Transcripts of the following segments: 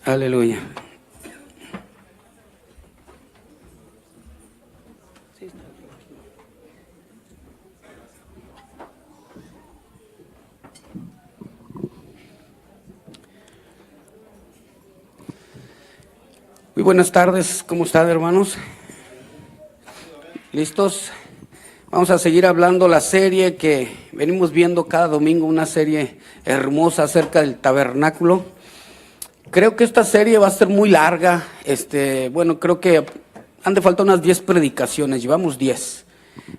Aleluya. Muy buenas tardes, ¿cómo están, hermanos? ¿Listos? Vamos a seguir hablando la serie que venimos viendo cada domingo, una serie hermosa acerca del tabernáculo. Creo que esta serie va a ser muy larga, creo que han de faltar unas 10 predicaciones, llevamos 10,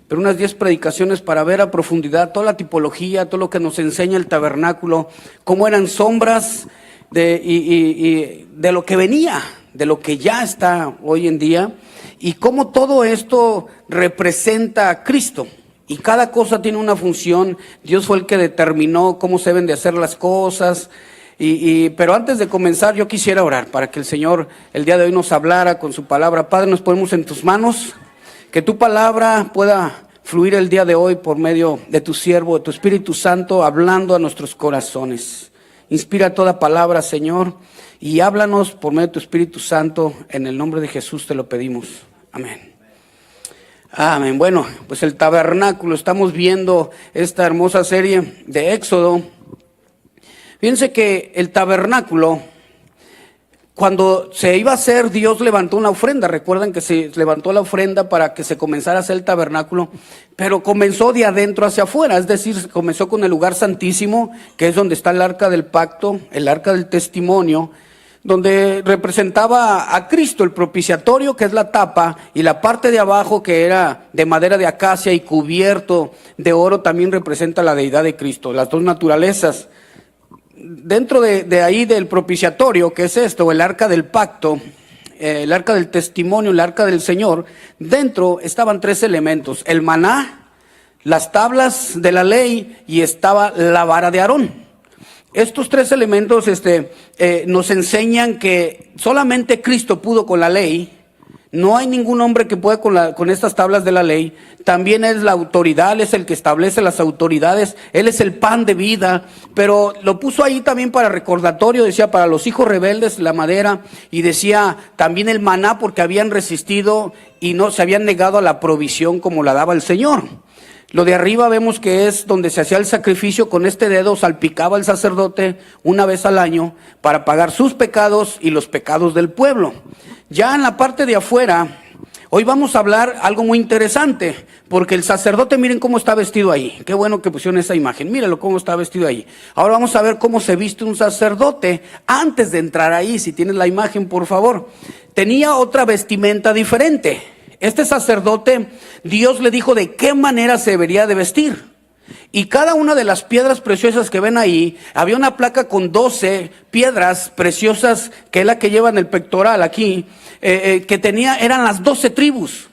pero unas 10 predicaciones para ver a profundidad toda la tipología, todo lo que nos enseña el tabernáculo, cómo eran sombras de lo que venía, de lo que ya está hoy en día, y cómo todo esto representa a Cristo. Y cada cosa tiene una función. Dios fue el que determinó cómo se deben de hacer las cosas. Pero antes de comenzar, yo quisiera orar para que el Señor el día de hoy nos hablara con su palabra. Padre, nos ponemos en tus manos, que tu palabra pueda fluir el día de hoy por medio de tu siervo, de tu Espíritu Santo, hablando a nuestros corazones. Inspira toda palabra, Señor, y háblanos por medio de tu Espíritu Santo. En el nombre de Jesús te lo pedimos. Amén. Amén. Bueno, pues el tabernáculo, estamos viendo esta hermosa serie de Éxodo. Fíjense que el tabernáculo, cuando se iba a hacer, Dios levantó una ofrenda. Recuerdan que se levantó la ofrenda para que se comenzara a hacer el tabernáculo, pero comenzó de adentro hacia afuera, es decir, comenzó con el lugar santísimo, que es donde está el arca del pacto, el arca del testimonio, donde representaba a Cristo, el propiciatorio, que es la tapa, y la parte de abajo, que era de madera de acacia y cubierto de oro, también representa la deidad de Cristo, las dos naturalezas. Dentro de ahí del propiciatorio, que es esto, el arca del pacto, el arca del testimonio, el arca del Señor, dentro estaban 3 elementos: el maná, las tablas de la ley y estaba la vara de Aarón. Estos 3 elementos nos enseñan que solamente Cristo pudo con la ley. No hay ningún hombre que pueda con estas tablas de la ley. También es la autoridad, Él es el que establece las autoridades, Él es el pan de vida, pero lo puso ahí también para recordatorio, decía para los hijos rebeldes la madera, y decía también el maná porque habían resistido y no se habían negado a la provisión como la daba el Señor. Lo de arriba vemos que es donde se hacía el sacrificio. Con este dedo salpicaba el sacerdote una vez al año para pagar sus pecados y los pecados del pueblo. Ya en la parte de afuera, hoy vamos a hablar algo muy interesante, porque el sacerdote, miren cómo está vestido ahí. Qué bueno que pusieron esa imagen, mírenlo cómo está vestido ahí. Ahora vamos a ver cómo se viste un sacerdote antes de entrar ahí. Si tienes la imagen, por favor. Tenía otra vestimenta diferente. Este sacerdote, Dios le dijo de qué manera se debería de vestir. Y cada una de las piedras preciosas que ven ahí, había una placa con 12 piedras preciosas, que es la que lleva en el pectoral aquí, eran las 12 tribus.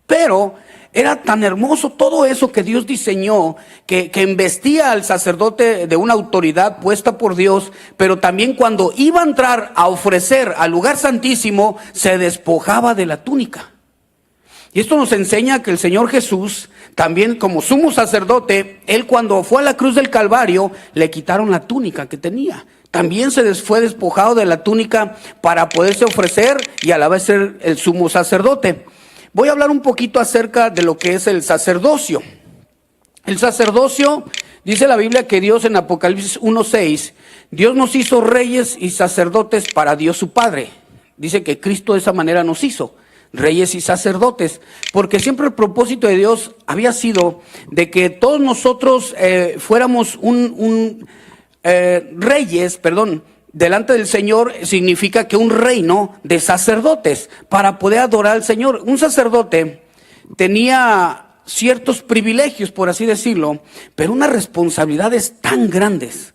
Pero era tan hermoso todo eso que Dios diseñó, que embestía al sacerdote de una autoridad puesta por Dios, pero también cuando iba a entrar a ofrecer al lugar santísimo, se despojaba de la túnica. Y esto nos enseña que el Señor Jesús, también como sumo sacerdote, Él cuando fue a la cruz del Calvario, le quitaron la túnica que tenía. También fue despojado de la túnica para poderse ofrecer y a la vez ser el sumo sacerdote. Voy a hablar un poquito acerca de lo que es el sacerdocio. El sacerdocio, dice la Biblia que Dios en Apocalipsis 1:6, Dios nos hizo reyes y sacerdotes para Dios su Padre. Dice que Cristo de esa manera nos hizo reyes y sacerdotes, porque siempre el propósito de Dios había sido de que todos nosotros fuéramos reyes, delante del Señor. Significa que un reino de sacerdotes para poder adorar al Señor. Un sacerdote tenía ciertos privilegios, por así decirlo, pero unas responsabilidades tan grandes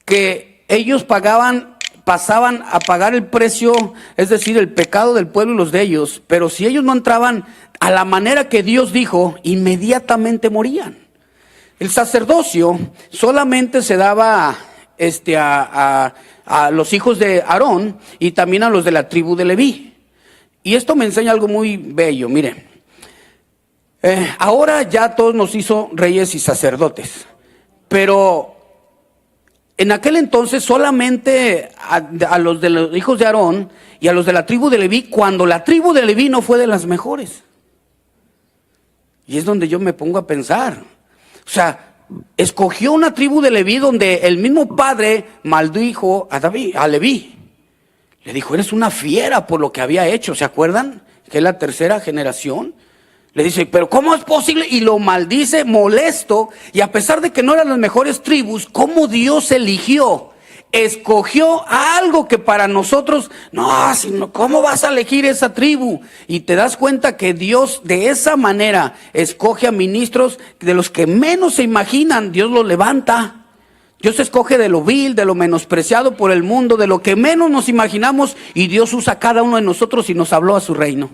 que ellos pasaban a pagar el precio, es decir, el pecado del pueblo y los de ellos, pero si ellos no entraban a la manera que Dios dijo, inmediatamente morían. El sacerdocio solamente se daba a los hijos de Aarón y también a los de la tribu de Leví. Y esto me enseña algo muy bello, mire. Ahora ya todos nos hizo reyes y sacerdotes, pero en aquel entonces solamente a los de los hijos de Aarón y a los de la tribu de Leví, cuando la tribu de Leví no fue de las mejores. Y es donde yo me pongo a pensar. O sea, escogió una tribu de Leví donde el mismo padre maldijo a Leví. Le dijo, eres una fiera por lo que había hecho. ¿Se acuerdan? Que es la tercera generación. Le dice, pero ¿cómo es posible? Y lo maldice molesto. Y a pesar de que no eran las mejores tribus, ¿cómo Dios eligió? Escogió algo que para nosotros, no, ¿cómo vas a elegir esa tribu? Y te das cuenta que Dios de esa manera escoge a ministros de los que menos se imaginan. Dios los levanta. Dios escoge de lo vil, de lo menospreciado por el mundo, de lo que menos nos imaginamos, y Dios usa a cada uno de nosotros y nos habló a su reino.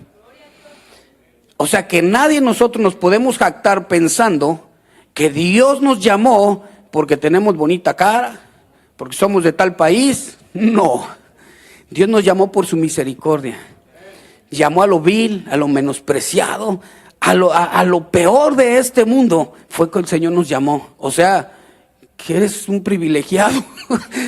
O sea que nadie de nosotros nos podemos jactar pensando que Dios nos llamó porque tenemos bonita cara, porque somos de tal país. No, Dios nos llamó por su misericordia. Llamó a lo vil, a lo menospreciado, a lo peor de este mundo. Fue que el Señor nos llamó. O sea, que eres un privilegiado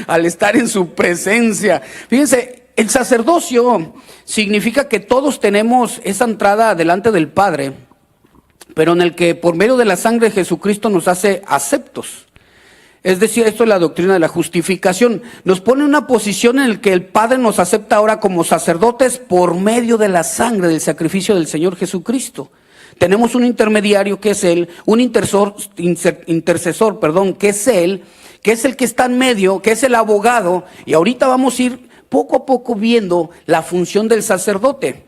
al estar en su presencia. Fíjense, el sacerdocio significa que todos tenemos esa entrada delante del Padre, pero en el que por medio de la sangre de Jesucristo nos hace aceptos. Es decir, esto es la doctrina de la justificación. Nos pone en una posición en la que el Padre nos acepta ahora como sacerdotes por medio de la sangre del sacrificio del Señor Jesucristo. Tenemos un intermediario que es Él, un intercesor, que es Él, que es el que está en medio, que es el abogado. Y ahorita vamos a ir poco a poco viendo la función del sacerdote.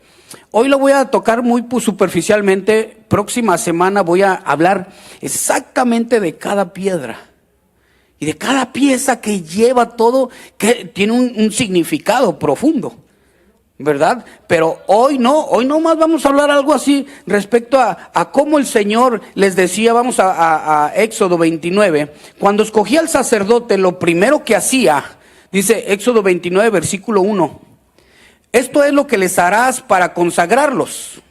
Hoy lo voy a tocar muy superficialmente. Próxima semana voy a hablar exactamente de cada piedra y de cada pieza que lleva todo, que tiene un significado profundo, ¿verdad? Pero hoy no más vamos a hablar algo así respecto a cómo el Señor les decía. Vamos a Éxodo 29. Cuando escogía al sacerdote, lo primero que hacía, dice Éxodo 29, versículo 1. Esto es lo que les harás para consagrarlos,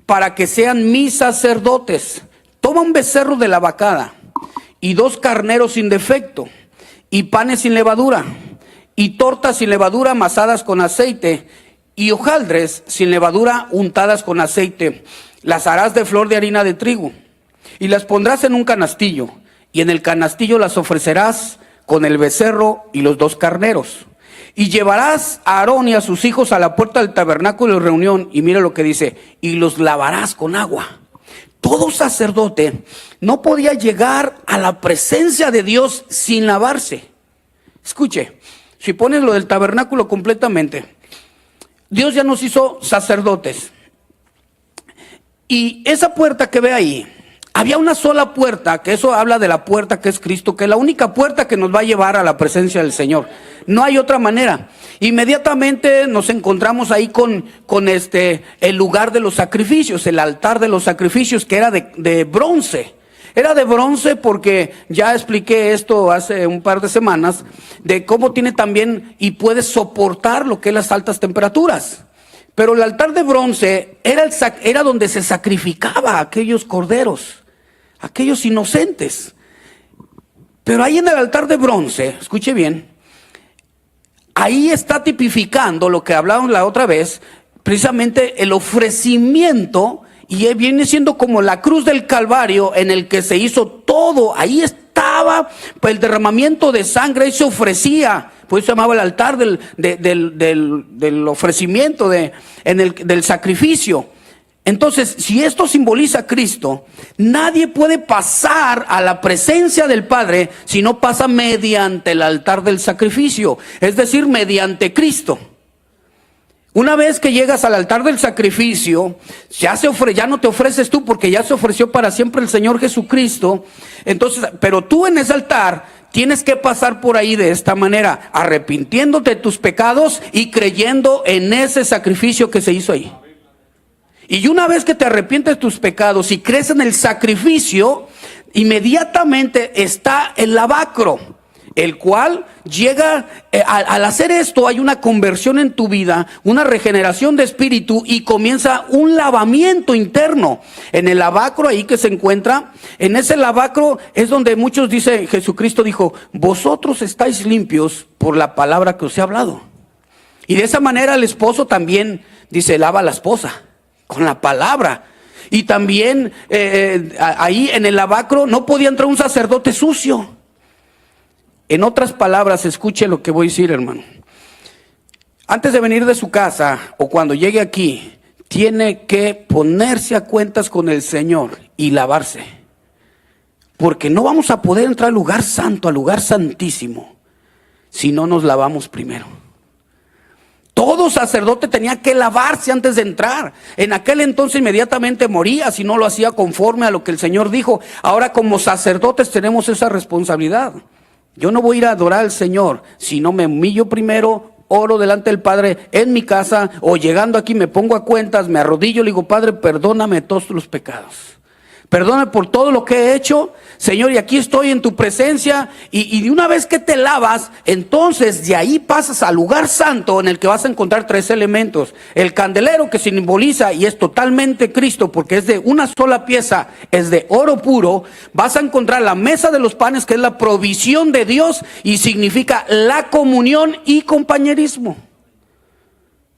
para que sean mis sacerdotes. Toma un becerro de la vacada y 2 carneros sin defecto, y panes sin levadura, y tortas sin levadura amasadas con aceite, y hojaldres sin levadura untadas con aceite. Las harás de flor de harina de trigo, y las pondrás en un canastillo, y en el canastillo las ofrecerás con el becerro y los 2 carneros. Y llevarás a Aarón y a sus hijos a la puerta del tabernáculo de reunión, y mira lo que dice, y los lavarás con agua. Todo sacerdote no podía llegar a la presencia de Dios sin lavarse. Escuche, si pones lo del tabernáculo completamente, Dios ya nos hizo sacerdotes. Y esa puerta que ve ahí, había una sola puerta, que eso habla de la puerta que es Cristo, que es la única puerta que nos va a llevar a la presencia del Señor. No hay otra manera. Inmediatamente nos encontramos ahí con el lugar de los sacrificios, el altar de los sacrificios, que era de bronce. Era de bronce porque ya expliqué esto hace un par de semanas, de cómo tiene también y puede soportar lo que es las altas temperaturas. Pero el altar de bronce era donde se sacrificaba a aquellos corderos, aquellos inocentes. Pero ahí en el altar de bronce, escuche bien, ahí está tipificando lo que hablábamos la otra vez, precisamente el ofrecimiento, y viene siendo como la cruz del Calvario en el que se hizo todo. Ahí estaba pues, el derramamiento de sangre, ahí se ofrecía. Por eso se llamaba el altar del ofrecimiento, del sacrificio. Entonces, si esto simboliza a Cristo, nadie puede pasar a la presencia del Padre si no pasa mediante el altar del sacrificio, es decir, mediante Cristo. Una vez que llegas al altar del sacrificio, ya no te ofreces tú, porque ya se ofreció para siempre el Señor Jesucristo. Entonces, pero tú en ese altar tienes que pasar por ahí de esta manera, arrepintiéndote de tus pecados y creyendo en ese sacrificio que se hizo ahí. Y una vez que te arrepientes de tus pecados y crees en el sacrificio, inmediatamente está el lavacro. el cual llega, al hacer esto hay una conversión en tu vida, una regeneración de espíritu y comienza un lavamiento interno. En el lavacro ahí que se encuentra, en ese lavacro es donde muchos dicen, Jesucristo dijo, vosotros estáis limpios por la palabra que os he hablado. Y de esa manera el esposo también dice, lava a la esposa con la palabra. Y también ahí en el lavacro no podía entrar un sacerdote sucio. En otras palabras, escuche lo que voy a decir, hermano. Antes de venir de su casa o cuando llegue aquí, tiene que ponerse a cuentas con el Señor y lavarse. Porque no vamos a poder entrar al lugar santo, al lugar santísimo, si no nos lavamos primero. Todo sacerdote tenía que lavarse antes de entrar. En aquel entonces inmediatamente moría si no lo hacía conforme a lo que el Señor dijo. Ahora como sacerdotes tenemos esa responsabilidad. Yo no voy a ir a adorar al Señor si no me humillo primero, oro delante del Padre en mi casa o llegando aquí me pongo a cuentas, me arrodillo y le digo, Padre, perdóname todos los pecados. Perdóname por todo lo que he hecho, Señor, y aquí estoy en tu presencia. Y de una vez que te lavas, entonces de ahí pasas al lugar santo en el que vas a encontrar 3 elementos. El candelero que simboliza y es totalmente Cristo porque es de una sola pieza, es de oro puro. Vas a encontrar la mesa de los panes que es la provisión de Dios y significa la comunión y compañerismo.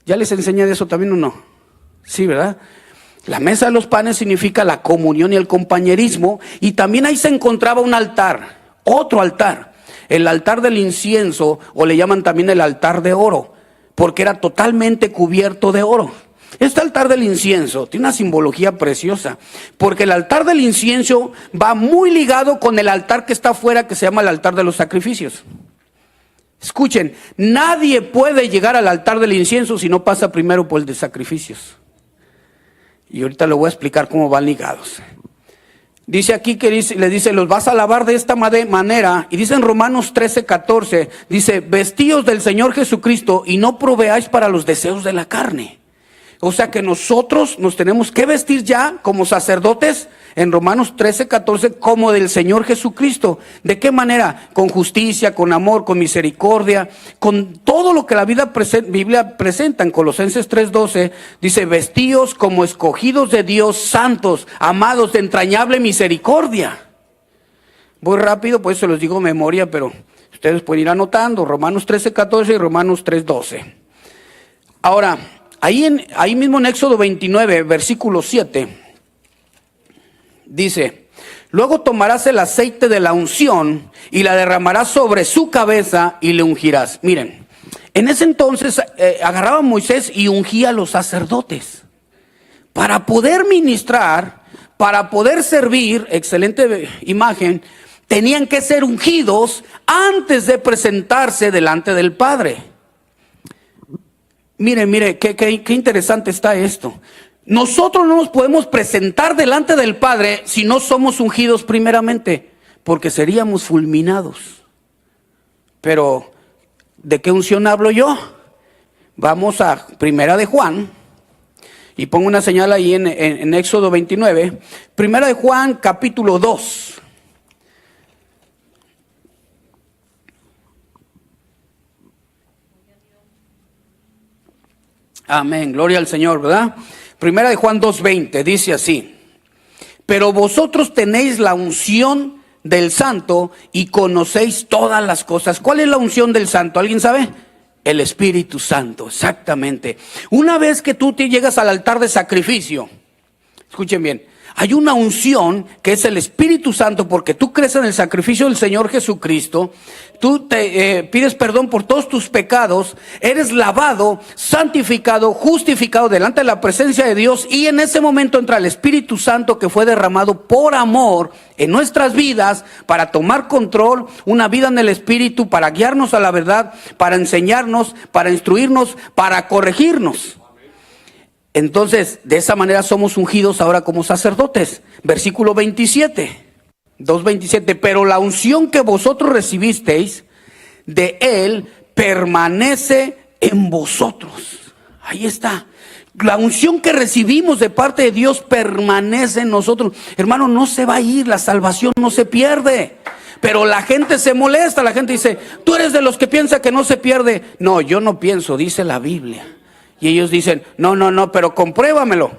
¿Ya les enseñé de eso también o no? Sí, ¿verdad? La mesa de los panes significa la comunión y el compañerismo. Y también ahí se encontraba un altar, otro altar. El altar del incienso, o le llaman también el altar de oro, porque era totalmente cubierto de oro. Este altar del incienso tiene una simbología preciosa, porque el altar del incienso va muy ligado con el altar que está afuera, que se llama el altar de los sacrificios. Escuchen, nadie puede llegar al altar del incienso si no pasa primero por el de sacrificios. Y ahorita le voy a explicar cómo van ligados. Dice aquí que le dice, los vas a lavar de esta manera. Y dice en Romanos 13:14, dice, vestíos del Señor Jesucristo y no proveáis para los deseos de la carne. O sea que nosotros nos tenemos que vestir ya como sacerdotes en Romanos 13:14 como del Señor Jesucristo. ¿De qué manera? Con justicia, con amor, con misericordia, con todo lo que la Biblia presenta. En Colosenses 3:12 dice, vestíos como escogidos de Dios, santos, amados de entrañable misericordia. Voy rápido, pues se los digo memoria, pero ustedes pueden ir anotando. Romanos 13:14 y Romanos 3:12. Ahora, ahí mismo en Éxodo 29, versículo 7, dice, luego tomarás el aceite de la unción y la derramarás sobre su cabeza y le ungirás. Miren, en ese entonces agarraba a Moisés y ungía a los sacerdotes. Para poder ministrar, para poder servir, excelente imagen, tenían que ser ungidos antes de presentarse delante del Padre. Mire, qué interesante está esto. Nosotros no nos podemos presentar delante del Padre si no somos ungidos primeramente, porque seríamos fulminados. Pero, ¿de qué unción hablo yo? Vamos a Primera de Juan, y pongo una señal ahí en Éxodo 29. Primera de Juan, capítulo 2. Amén, gloria al Señor, ¿verdad? Primera de Juan 2:20 dice así, pero vosotros tenéis la unción del Santo y conocéis todas las cosas. ¿Cuál es la unción del Santo? ¿Alguien sabe? El Espíritu Santo, exactamente. Una vez que tú te llegas al altar de sacrificio, escuchen bien, hay una unción que es el Espíritu Santo, porque tú crees en el sacrificio del Señor Jesucristo, tú te pides perdón por todos tus pecados, eres lavado, santificado, justificado delante de la presencia de Dios, y en ese momento entra el Espíritu Santo que fue derramado por amor en nuestras vidas para tomar control, una vida en el Espíritu, para guiarnos a la verdad, para enseñarnos, para instruirnos, para corregirnos. Entonces, de esa manera somos ungidos ahora como sacerdotes. Versículo 27, 2:27. Pero la unción que vosotros recibisteis de Él permanece en vosotros. Ahí está. La unción que recibimos de parte de Dios permanece en nosotros. Hermano, no se va a ir, la salvación no se pierde. Pero la gente se molesta, la gente dice, tú eres de los que piensa que no se pierde. No, yo no pienso, dice la Biblia. Y ellos dicen, no, pero compruébamelo.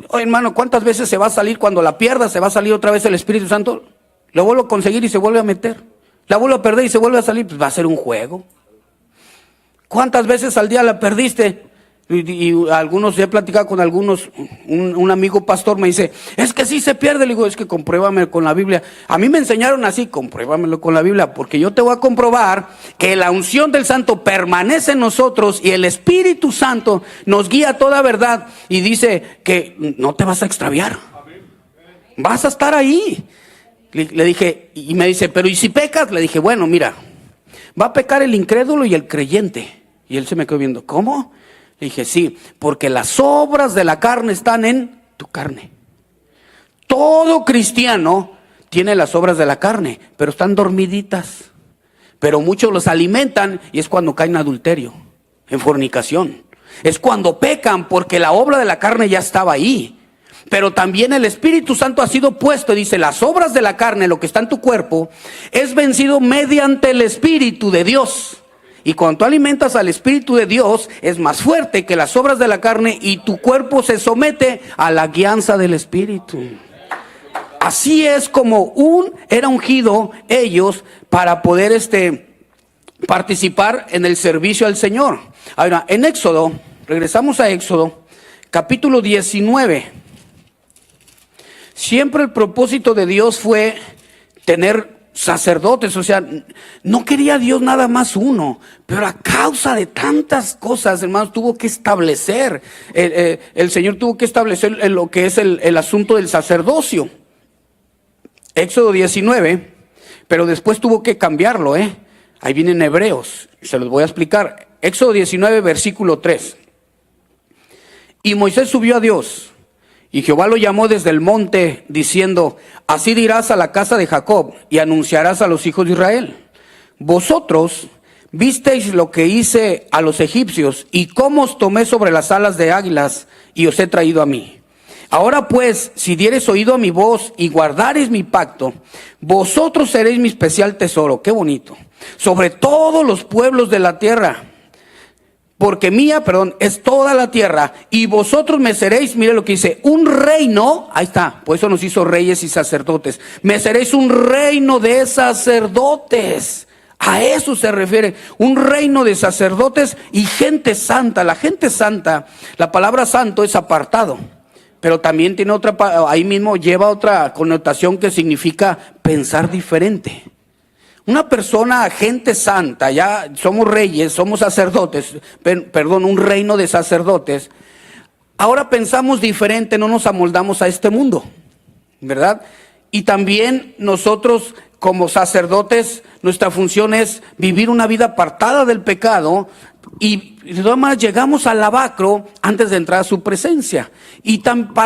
Oye, hermano, ¿cuántas veces se va a salir cuando la pierda? Se va a salir otra vez el Espíritu Santo. Lo vuelvo a conseguir y se vuelve a meter. La vuelvo a perder y se vuelve a salir. Pues va a ser un juego. ¿Cuántas veces al día la perdiste? Y algunos, he platicado con algunos, un amigo pastor me dice, es que sí se pierde. Le digo, es que compruébame con la Biblia. A mí me enseñaron así, compruébamelo con la Biblia, porque yo te voy a comprobar que la unción del Santo permanece en nosotros y el Espíritu Santo nos guía a toda verdad. Y dice que no te vas a extraviar, vas a estar ahí. Le dije, y me dice, pero ¿y si pecas? Le dije, bueno, mira, va a pecar el incrédulo y el creyente. Y él se me quedó viendo, ¿cómo? Le dije, sí, porque las obras de la carne están en tu carne. Todo cristiano tiene las obras de la carne, pero están dormiditas. Pero muchos los alimentan y es cuando caen en adulterio, en fornicación. Es cuando pecan porque la obra de la carne ya estaba ahí. Pero también el Espíritu Santo ha sido puesto, dice, las obras de la carne, lo que está en tu cuerpo, es vencido mediante el Espíritu de Dios. Y cuando tú alimentas al Espíritu de Dios, es más fuerte que las obras de la carne y tu cuerpo se somete a la guianza del Espíritu. Así es como era ungido ellos para poder participar en el servicio al Señor. Ahora, en Éxodo, regresamos a Éxodo, capítulo 19. Siempre el propósito de Dios fue tener sacerdotes, o sea, no quería Dios nada más uno, pero a causa de tantas cosas, hermanos, tuvo que establecer, el Señor tuvo que establecer lo que es el asunto del sacerdocio. Éxodo 19, pero después tuvo que cambiarlo, ahí vienen Hebreos, se los voy a explicar. Éxodo 19, versículo 3. Y Moisés subió a Dios, y Jehová lo llamó desde el monte, diciendo, así dirás a la casa de Jacob, y anunciarás a los hijos de Israel. Vosotros visteis lo que hice a los egipcios, y cómo os tomé sobre las alas de águilas, y os he traído a mí. Ahora pues, si diereis oído a mi voz, y guardareis mi pacto, vosotros seréis mi especial tesoro. Qué bonito. Sobre todos los pueblos de la tierra. Porque mía, es toda la tierra, y vosotros me seréis, mire lo que dice, un reino, ahí está, por eso nos hizo reyes y sacerdotes, me seréis un reino de sacerdotes, a eso se refiere, un reino de sacerdotes y gente santa. La gente santa, la palabra santo es apartado, pero también tiene otra, ahí mismo lleva otra connotación que significa pensar diferente. Una persona, gente santa, ya somos reyes, somos sacerdotes, un reino de sacerdotes. Ahora pensamos diferente, no nos amoldamos a este mundo, ¿verdad? Y también nosotros como sacerdotes, nuestra función es vivir una vida apartada del pecado. Y de todas maneras llegamos al lavacro antes de entrar a su presencia.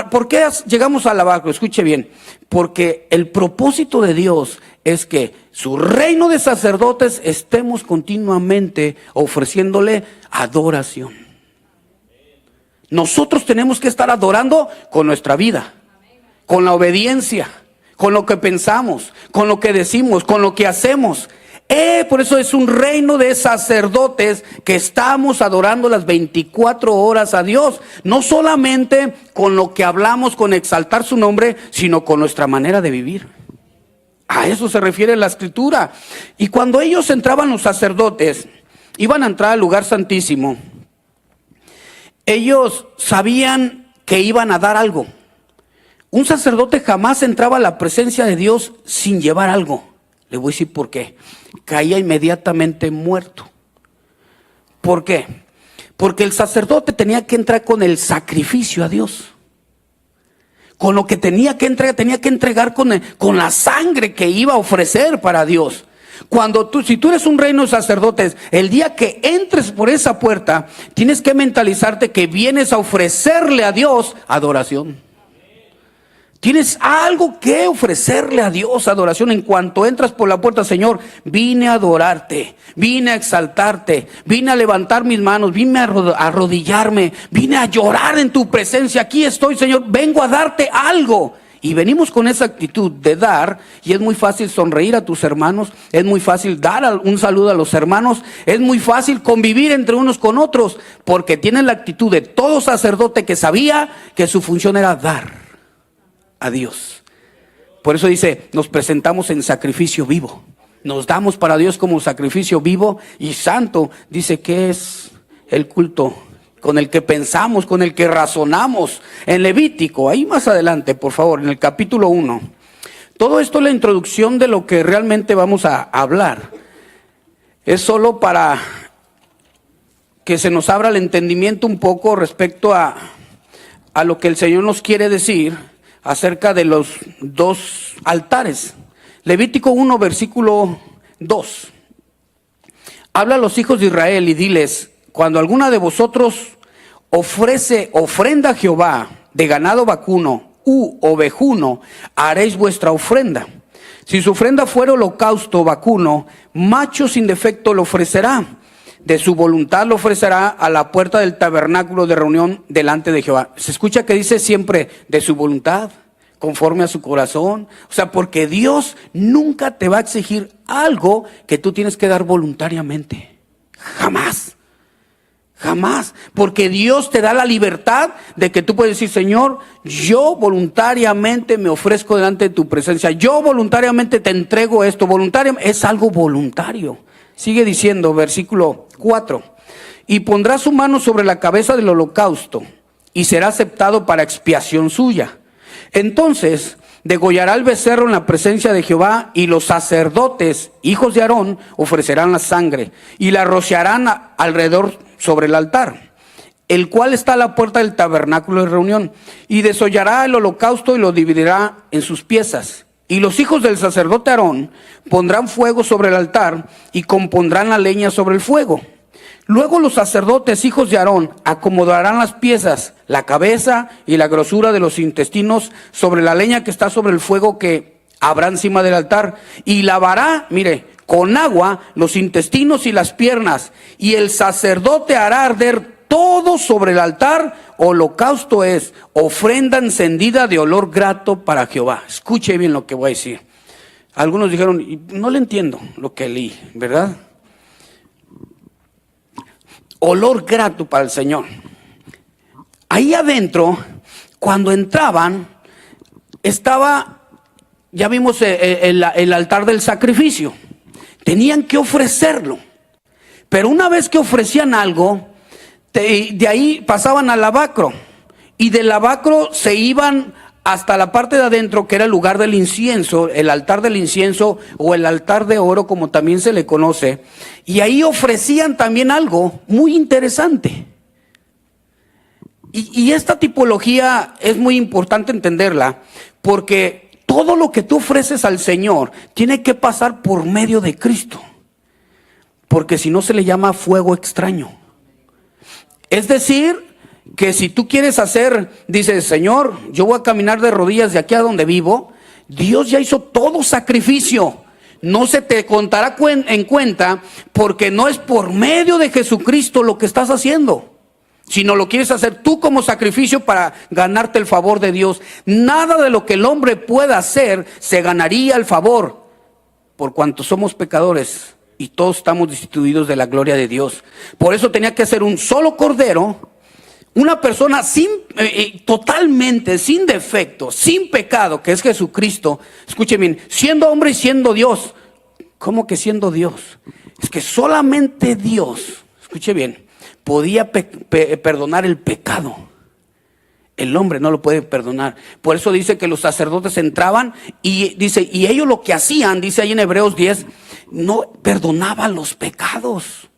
¿Por qué llegamos al lavacro? Escuche bien, porque el propósito de Dios es que su reino de sacerdotes estemos continuamente ofreciéndole adoración. Nosotros tenemos que estar adorando con nuestra vida, con la obediencia, con lo que pensamos, con lo que decimos, con lo que hacemos. Por eso es un reino de sacerdotes que estamos adorando las 24 horas a Dios. No solamente con lo que hablamos, con exaltar su nombre, sino con nuestra manera de vivir. A eso se refiere la Escritura. Y cuando ellos entraban, los sacerdotes, iban a entrar al lugar santísimo, ellos sabían que iban a dar algo. Un sacerdote jamás entraba a la presencia de Dios sin llevar algo. Le voy a decir por qué. Caía inmediatamente muerto. ¿Por qué? Porque el sacerdote tenía que entrar con el sacrificio a Dios. Con lo que tenía que entregar con la sangre que iba a ofrecer para Dios. Si tú eres un reino de sacerdotes, el día que entres por esa puerta, tienes que mentalizarte que vienes a ofrecerle a Dios adoración. Tienes algo que ofrecerle a Dios, adoración. En cuanto entras por la puerta, Señor, vine a adorarte, vine a exaltarte, vine a levantar mis manos, vine a arrodillarme, vine a llorar en tu presencia. Aquí estoy, Señor, vengo a darte algo. Y venimos con esa actitud de dar, y es muy fácil sonreír a tus hermanos, es muy fácil dar un saludo a los hermanos, es muy fácil convivir entre unos con otros, porque tienen la actitud de todo sacerdote que sabía que su función era dar a Dios. Por eso dice, nos presentamos en sacrificio vivo, nos damos para Dios como sacrificio vivo y santo. Dice que es el culto con el que pensamos, con el que razonamos. En Levítico, ahí más adelante, por favor, en el capítulo 1. Todo esto es la introducción de lo que realmente vamos a hablar. Es solo para que se nos abra el entendimiento un poco respecto a lo que el Señor nos quiere decir acerca de los dos altares. Levítico 1, versículo 2. Habla a los hijos de Israel y diles: cuando alguna de vosotros ofrece ofrenda a Jehová de ganado vacuno u ovejuno, haréis vuestra ofrenda. Si su ofrenda fuera holocausto vacuno, macho sin defecto lo ofrecerá. De su voluntad lo ofrecerá a la puerta del tabernáculo de reunión delante de Jehová. Se escucha que dice siempre de su voluntad, conforme a su corazón. O sea, porque Dios nunca te va a exigir algo que tú tienes que dar voluntariamente. Jamás. Jamás, porque Dios te da la libertad de que tú puedes decir: Señor, yo voluntariamente me ofrezco delante de tu presencia, yo voluntariamente te entrego esto. Voluntariamente es algo voluntario. Sigue diciendo, versículo 4: y pondrá su mano sobre la cabeza del holocausto y será aceptado para expiación suya. Entonces degollará el becerro en la presencia de Jehová, y los sacerdotes, hijos de Aarón, ofrecerán la sangre y la rociarán alrededor sobre el altar, el cual está a la puerta del tabernáculo de reunión, y desollará el holocausto y lo dividirá en sus piezas. Y los hijos del sacerdote Aarón pondrán fuego sobre el altar y compondrán la leña sobre el fuego. Luego los sacerdotes, hijos de Aarón, acomodarán las piezas, la cabeza y la grosura de los intestinos sobre la leña que está sobre el fuego que habrá encima del altar, y lavará, mire, con agua los intestinos y las piernas, y el sacerdote hará arder todo sobre el altar. Holocausto es ofrenda encendida de olor grato para Jehová. Escuche bien lo que voy a decir. Algunos dijeron: no le entiendo lo que leí, ¿verdad? Olor grato para el Señor. Ahí adentro, cuando entraban, estaba, ya vimos el altar del sacrificio. Tenían que ofrecerlo. Pero una vez que ofrecían algo, de ahí pasaban al lavacro. Y del lavacro se iban hasta la parte de adentro, que era el lugar del incienso, el altar del incienso, o el altar de oro, como también se le conoce. Y ahí ofrecían también algo muy interesante. Y esta tipología es muy importante entenderla, porque todo lo que tú ofreces al Señor tiene que pasar por medio de Cristo, porque si no se le llama fuego extraño. Es decir, que si tú quieres hacer, dices: Señor, yo voy a caminar de rodillas de aquí a donde vivo, Dios ya hizo todo sacrificio. No se te contará en cuenta, porque no es por medio de Jesucristo lo que estás haciendo, sino lo quieres hacer tú como sacrificio para ganarte el favor de Dios. Nada de lo que el hombre pueda hacer se ganaría el favor, por cuanto somos pecadores y todos estamos destituidos de la gloria de Dios. Por eso tenía que ser un solo cordero, una persona totalmente sin defecto, sin pecado, que es Jesucristo. Escuchen bien, siendo hombre y siendo Dios. ¿Cómo que siendo Dios? Es que solamente Dios, escuche bien, podía perdonar el pecado. El hombre no lo puede perdonar. Por eso dice que los sacerdotes entraban y dice, y ellos lo que hacían, dice ahí en Hebreos 10, no perdonaban los pecados.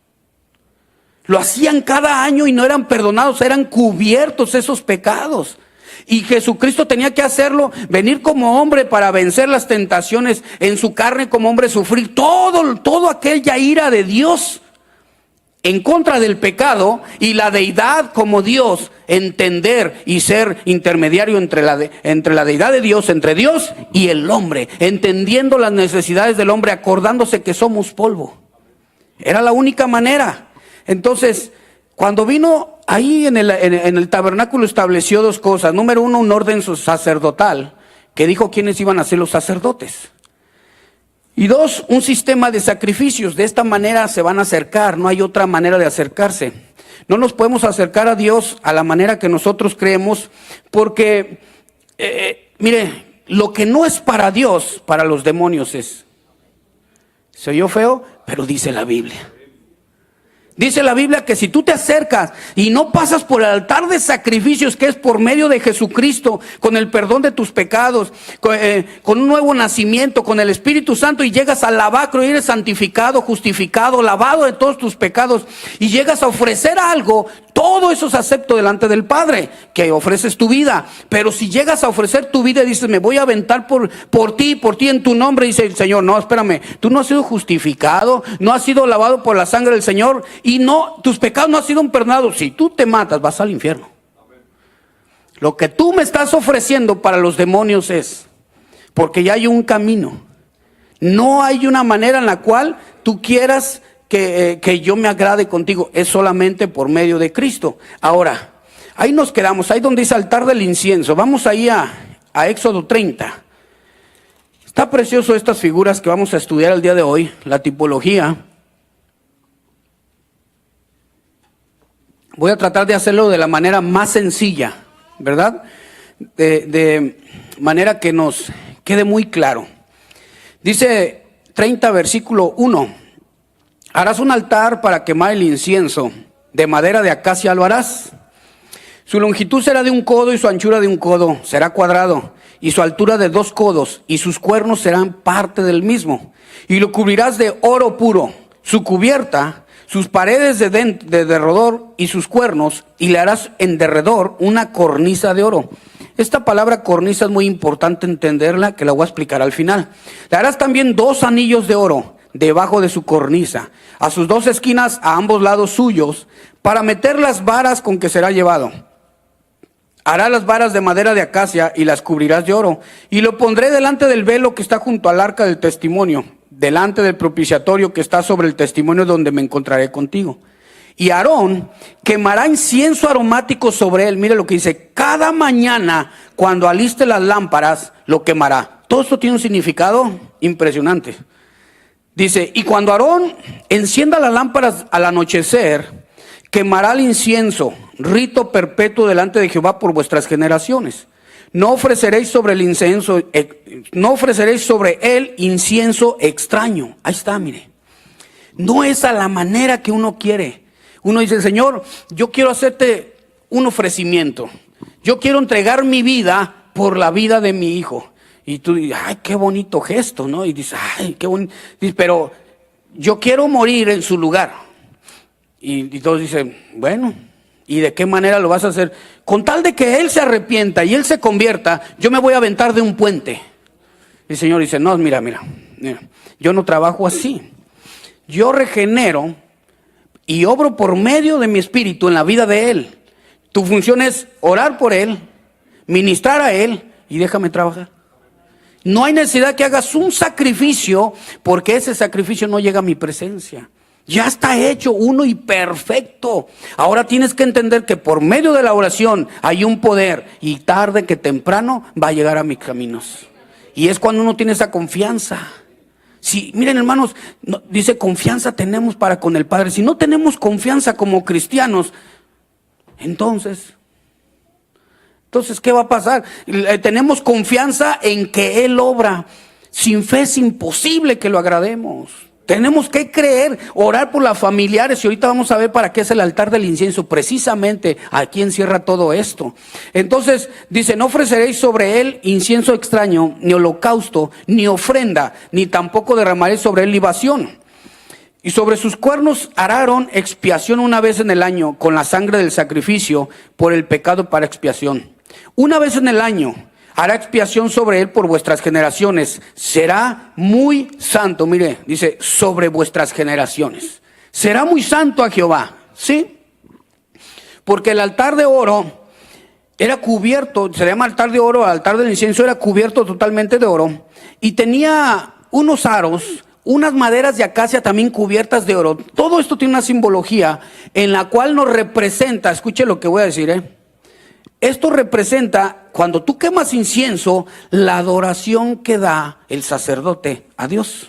Lo hacían cada año y no eran perdonados, eran cubiertos esos pecados. Y Jesucristo tenía que hacerlo, venir como hombre para vencer las tentaciones, en su carne como hombre sufrir todo aquella ira de Dios en contra del pecado, y la deidad como Dios, entender y ser intermediario entre la deidad de Dios, entre Dios y el hombre, entendiendo las necesidades del hombre, acordándose que somos polvo. Era la única manera. Entonces, cuando vino ahí en el tabernáculo, estableció dos cosas. Número uno, un orden sacerdotal, que dijo quiénes iban a ser los sacerdotes. Y dos, un sistema de sacrificios. De esta manera se van a acercar, no hay otra manera de acercarse. No nos podemos acercar a Dios a la manera que nosotros creemos, porque, mire, lo que no es para Dios, para los demonios es. Se oyó feo, pero dice la Biblia. Dice la Biblia que si tú te acercas y no pasas por el altar de sacrificios, que es por medio de Jesucristo, con el perdón de tus pecados, con un nuevo nacimiento, con el Espíritu Santo, y llegas al lavacro y eres santificado, justificado, lavado de todos tus pecados, y llegas a ofrecer algo, todo eso es acepto delante del Padre, que ofreces tu vida. Pero si llegas a ofrecer tu vida y dices, me voy a aventar por ti en tu nombre, dice el Señor, no, espérame, tú no has sido justificado, no has sido lavado por la sangre del Señor, y no, tus pecados no han sido perdonados. Si tú te matas, vas al infierno. Lo que tú me estás ofreciendo para los demonios es, porque ya hay un camino. No hay una manera en la cual tú quieras que yo me agrade contigo. Es solamente por medio de Cristo. Ahora, ahí nos quedamos, ahí donde dice altar del incienso. Vamos ahí a Éxodo 30. Está precioso estas figuras que vamos a estudiar el día de hoy, la tipología. Voy a tratar de hacerlo de la manera más sencilla, ¿verdad? De manera que nos quede muy claro. Dice 30, versículo 1. Harás un altar para quemar el incienso. De madera de acacia lo harás. Su longitud será de 1 codo y su anchura de 1 codo. Será cuadrado. Y su altura de 2 codos. Y sus cuernos serán parte del mismo. Y lo cubrirás de oro puro. Su cubierta, sus paredes de derredor y sus cuernos, y le harás en derredor una cornisa de oro. Esta palabra cornisa es muy importante entenderla, que la voy a explicar al final. Le harás también 2 anillos de oro debajo de su cornisa, a sus 2 esquinas a ambos lados suyos, para meter las varas con que será llevado. Harás las varas de madera de acacia y las cubrirás de oro, y lo pondré delante del velo que está junto al arca del testimonio, delante del propiciatorio que está sobre el testimonio, donde me encontraré contigo. Y Aarón quemará incienso aromático sobre él. Mire lo que dice: cada mañana cuando aliste las lámparas lo quemará. Todo esto tiene un significado impresionante. Dice, y cuando Aarón encienda las lámparas al anochecer, quemará el incienso, rito perpetuo delante de Jehová por vuestras generaciones. No ofreceréis sobre el incienso, no ofreceréis sobre él incienso extraño. Ahí está, mire. No es a la manera que uno quiere. Uno dice, Señor, yo quiero hacerte un ofrecimiento. Yo quiero entregar mi vida por la vida de mi hijo. Y tú dices, ay, qué bonito gesto, ¿no? Y dices, ay, qué bonito. Pero yo quiero morir en su lugar. Y todos dicen, bueno, ¿y de qué manera lo vas a hacer? Con tal de que él se arrepienta y él se convierta, yo me voy a aventar de un puente. Y el Señor dice, no, mira, yo no trabajo así. Yo regenero y obro por medio de mi espíritu en la vida de él. Tu función es orar por él, ministrar a él y déjame trabajar. No hay necesidad que hagas un sacrificio, porque ese sacrificio no llega a mi presencia. Ya está hecho uno y perfecto. Ahora tienes que entender que por medio de la oración hay un poder, y tarde que temprano va a llegar a mis caminos. Y es cuando uno tiene esa confianza. Si, miren, hermanos, dice confianza tenemos para con el Padre. Si no tenemos confianza como cristianos, entonces, ¿qué va a pasar? Tenemos confianza en que Él obra. Sin fe es imposible que lo agrademos. Tenemos que creer, orar por las familiares, y ahorita vamos a ver para qué es el altar del incienso. Precisamente aquí encierra todo esto. Entonces dice, no ofreceréis sobre él incienso extraño, ni holocausto, ni ofrenda, ni tampoco derramaréis sobre él libación. Y sobre sus cuernos hará Aarón expiación una vez en el año, con la sangre del sacrificio por el pecado para expiación. Una vez en el año hará expiación sobre él por vuestras generaciones. Será muy santo. Mire, dice, sobre vuestras generaciones. Será muy santo a Jehová. ¿Sí? Porque el altar de oro era cubierto, se llama altar de oro, el altar del incienso era cubierto totalmente de oro. Y tenía unos aros, unas maderas de acacia también cubiertas de oro. Todo esto tiene una simbología en la cual nos representa, escuche lo que voy a decir, Esto representa, cuando tú quemas incienso, la adoración que da el sacerdote a Dios.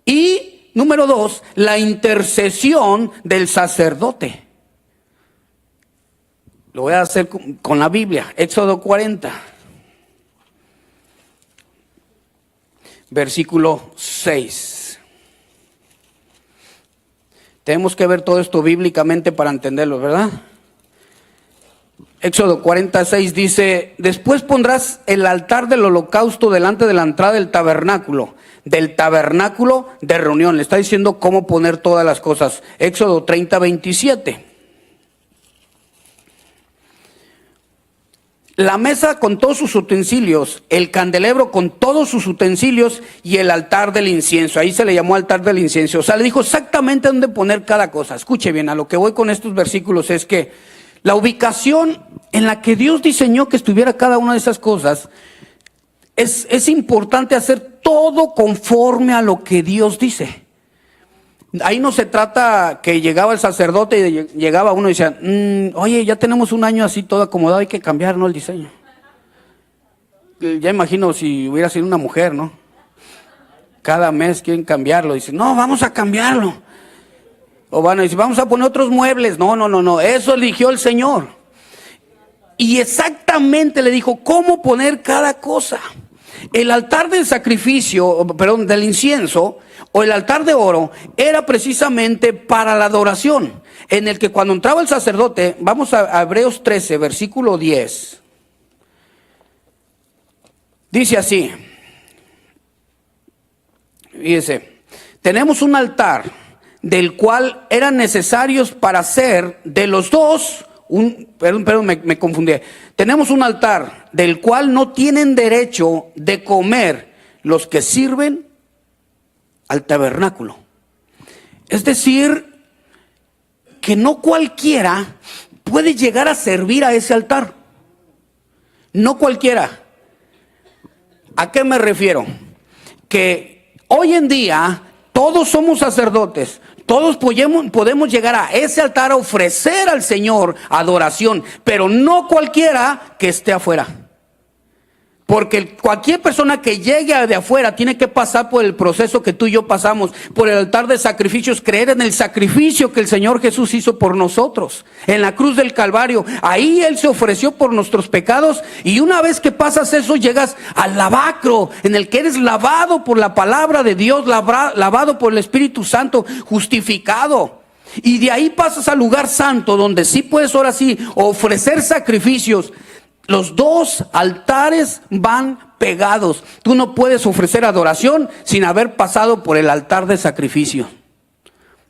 Y número 2, la intercesión del sacerdote. Lo voy a hacer con la Biblia. Éxodo 40, versículo 6. Tenemos que ver todo esto bíblicamente para entenderlo, ¿verdad? Éxodo 46 dice: después pondrás el altar del holocausto delante de la entrada del tabernáculo de reunión. Le está diciendo cómo poner todas las cosas. Éxodo 30, 27. La mesa con todos sus utensilios, el candelabro con todos sus utensilios y el altar del incienso. Ahí se le llamó altar del incienso. O sea, le dijo exactamente dónde poner cada cosa. Escuche bien, a lo que voy con estos versículos es que la ubicación en la que Dios diseñó que estuviera cada una de esas cosas, es importante hacer todo conforme a lo que Dios dice. Ahí no se trata que llegaba el sacerdote y llegaba uno y decía, oye, ya tenemos un año así todo acomodado, hay que cambiar, ¿no?, el diseño. Ya imagino si hubiera sido una mujer, ¿no? Cada mes quieren cambiarlo. Dice, no, vamos a cambiarlo. O van a decir, vamos a poner otros muebles. No, eso eligió el Señor. Y exactamente le dijo cómo poner cada cosa. El altar del sacrificio, del incienso, o el altar de oro, era precisamente para la adoración, en el que cuando entraba el sacerdote, vamos a Hebreos 13, versículo 10, dice así, fíjese, tenemos un altar del cual eran necesarios para hacer de los dos, me confundí. Tenemos un altar del cual no tienen derecho de comer los que sirven al tabernáculo. Es decir, que no cualquiera puede llegar a servir a ese altar. No cualquiera. ¿A qué me refiero? Que hoy en día todos somos sacerdotes. Todos podemos llegar a ese altar a ofrecer al Señor adoración, pero no cualquiera que esté afuera. Porque cualquier persona que llegue de afuera tiene que pasar por el proceso que tú y yo pasamos, por el altar de sacrificios, creer en el sacrificio que el Señor Jesús hizo por nosotros, en la cruz del Calvario. Ahí Él se ofreció por nuestros pecados, y una vez que pasas eso, llegas al lavacro, en el que eres lavado por la palabra de Dios, lavado por el Espíritu Santo, justificado. Y de ahí pasas al lugar santo, donde sí puedes ahora sí ofrecer sacrificios. Los dos altares van pegados. Tú no puedes ofrecer adoración sin haber pasado por el altar de sacrificio.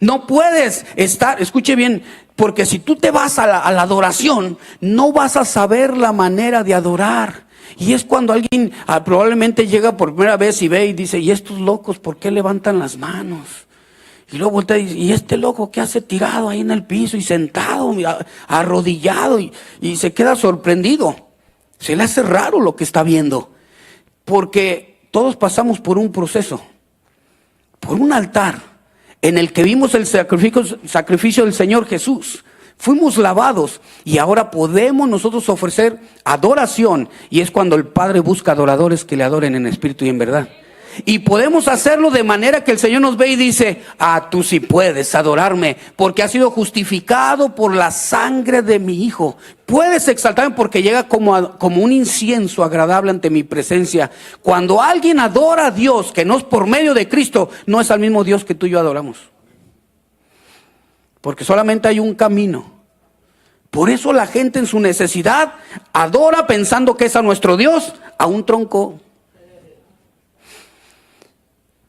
No puedes estar, escuche bien, porque si tú te vas a la adoración, no vas a saber la manera de adorar. Y es cuando alguien probablemente llega por primera vez y ve y dice, ¿y estos locos por qué levantan las manos? Y luego voltea y dice, ¿y este loco qué hace tirado ahí en el piso y sentado, arrodillado? Y se queda sorprendido. Se le hace raro lo que está viendo, porque todos pasamos por un proceso, por un altar en el que vimos el sacrificio del Señor Jesús. Fuimos lavados y ahora podemos nosotros ofrecer adoración, y es cuando el Padre busca adoradores que le adoren en espíritu y en verdad. Y podemos hacerlo de manera que el Señor nos ve y dice, tú sí puedes adorarme, porque has sido justificado por la sangre de mi Hijo. Puedes exaltarme porque llega como un incienso agradable ante mi presencia. Cuando alguien adora a Dios, que no es por medio de Cristo, no es al mismo Dios que tú y yo adoramos. Porque solamente hay un camino. Por eso la gente en su necesidad adora pensando que es a nuestro Dios, a un tronco.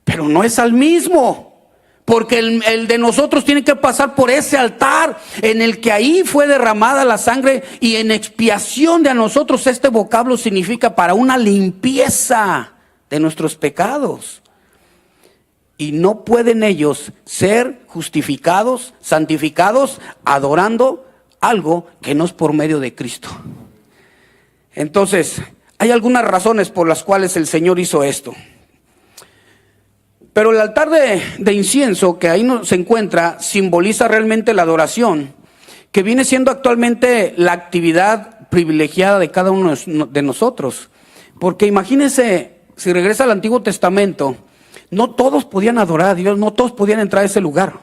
Pero no es al mismo, porque el de nosotros tiene que pasar por ese altar en el que ahí fue derramada la sangre, y en expiación de a nosotros. Este vocablo significa para una limpieza de nuestros pecados. Y no pueden ellos ser justificados, santificados, adorando algo que no es por medio de Cristo. Entonces, hay algunas razones por las cuales el Señor hizo esto. Pero el altar de incienso que ahí se encuentra simboliza realmente la adoración, que viene siendo actualmente la actividad privilegiada de cada uno de nosotros. Porque imagínense, si regresa al Antiguo Testamento, no todos podían adorar a Dios, no todos podían entrar a ese lugar.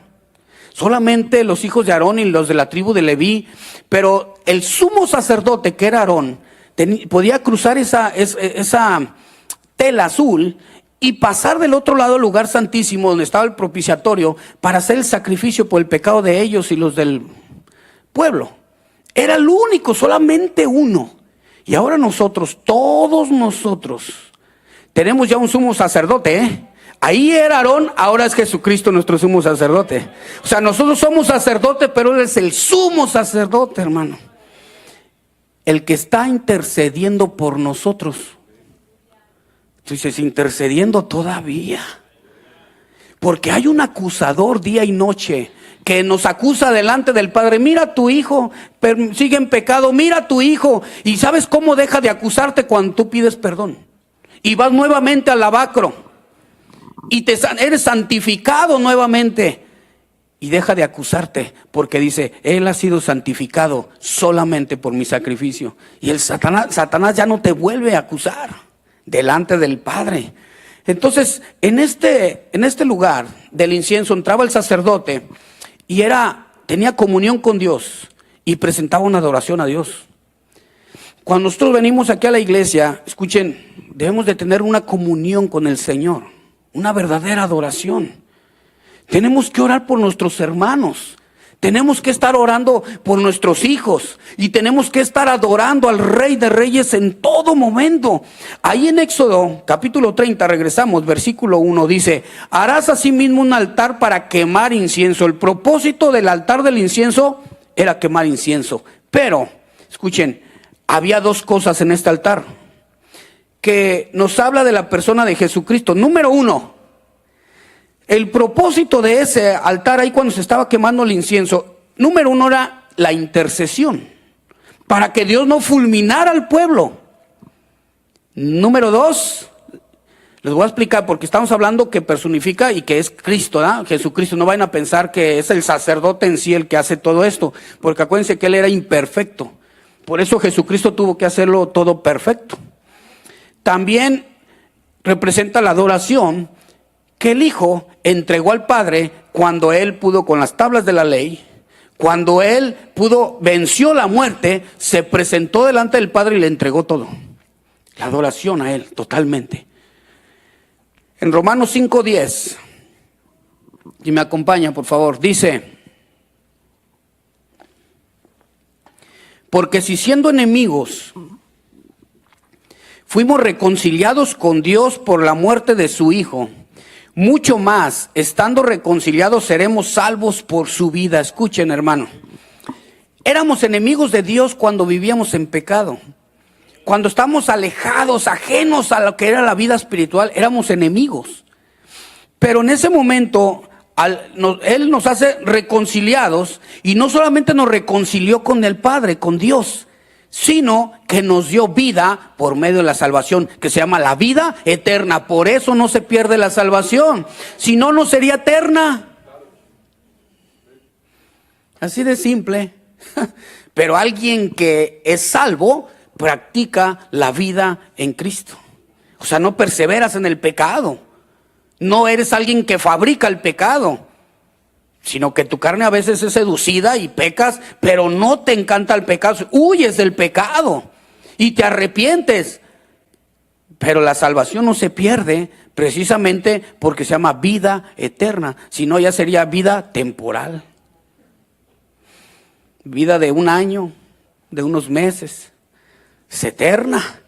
Solamente los hijos de Aarón y los de la tribu de Leví, pero el sumo sacerdote, que era Aarón, podía cruzar esa tela azul y pasar del otro lado al lugar santísimo donde estaba el propiciatorio para hacer el sacrificio por el pecado de ellos y los del pueblo. Era el único, solamente uno. Y ahora nosotros, todos nosotros, tenemos ya un sumo sacerdote, ¿eh? Ahí era Aarón, ahora es Jesucristo nuestro sumo sacerdote. O sea, nosotros somos sacerdotes, pero Él es el sumo sacerdote, hermano. El que está intercediendo por nosotros. Dices, intercediendo todavía. Porque hay un acusador día y noche que nos acusa delante del Padre. Mira a tu hijo, sigue en pecado, mira a tu hijo. ¿Y sabes cómo deja de acusarte? Cuando tú pides perdón y vas nuevamente al lavacro y eres santificado nuevamente, y deja de acusarte, porque dice, Él ha sido santificado solamente por mi sacrificio. Y el Satanás ya no te vuelve a acusar delante del Padre. Entonces, en este lugar del incienso entraba el sacerdote y tenía comunión con Dios y presentaba una adoración a Dios. Cuando nosotros venimos aquí a la iglesia, escuchen, debemos de tener una comunión con el Señor, una verdadera adoración. Tenemos que orar por nuestros hermanos. Tenemos que estar orando por nuestros hijos. Y tenemos que estar adorando al Rey de Reyes en todo momento. Ahí en Éxodo capítulo 30, regresamos, versículo 1, dice: harás asimismo un altar para quemar incienso. El propósito del altar del incienso era quemar incienso. Pero, escuchen, había dos cosas en este altar que nos habla de la persona de Jesucristo. Número uno, el propósito de ese altar ahí cuando se estaba quemando el incienso, número uno era la intercesión, para que Dios no fulminara al pueblo. Número dos, les voy a explicar porque estamos hablando que personifica y que es Cristo, ¿verdad? Jesucristo. No vayan a pensar que es el sacerdote en sí el que hace todo esto, porque acuérdense que Él era imperfecto. Por eso Jesucristo tuvo que hacerlo todo perfecto. También representa la adoración que el Hijo entregó al Padre cuando Él pudo con las tablas de la ley, cuando Él venció la muerte, se presentó delante del Padre y le entregó todo. La adoración a Él, totalmente. En Romanos 5:10, y me acompaña por favor, dice: porque si siendo enemigos fuimos reconciliados con Dios por la muerte de su Hijo, mucho más, estando reconciliados, seremos salvos por su vida. Escuchen, hermano, éramos enemigos de Dios cuando vivíamos en pecado. Cuando estamos alejados, ajenos a lo que era la vida espiritual, éramos enemigos. Pero en ese momento, Él nos hace reconciliados, y no solamente nos reconcilió con el Padre, con Dios, sino que nos dio vida por medio de la salvación, que se llama la vida eterna. Por eso no se pierde la salvación, si no, no sería eterna. Así de simple. Pero alguien que es salvo practica la vida en Cristo. O sea, no perseveras en el pecado. No eres alguien que fabrica el pecado, sino que tu carne a veces es seducida y pecas, pero no te encanta el pecado. Huyes del pecado y te arrepientes. Pero la salvación no se pierde precisamente porque se llama vida eterna. Si no, ya sería vida temporal. Vida de un año, de unos meses. Es eterna.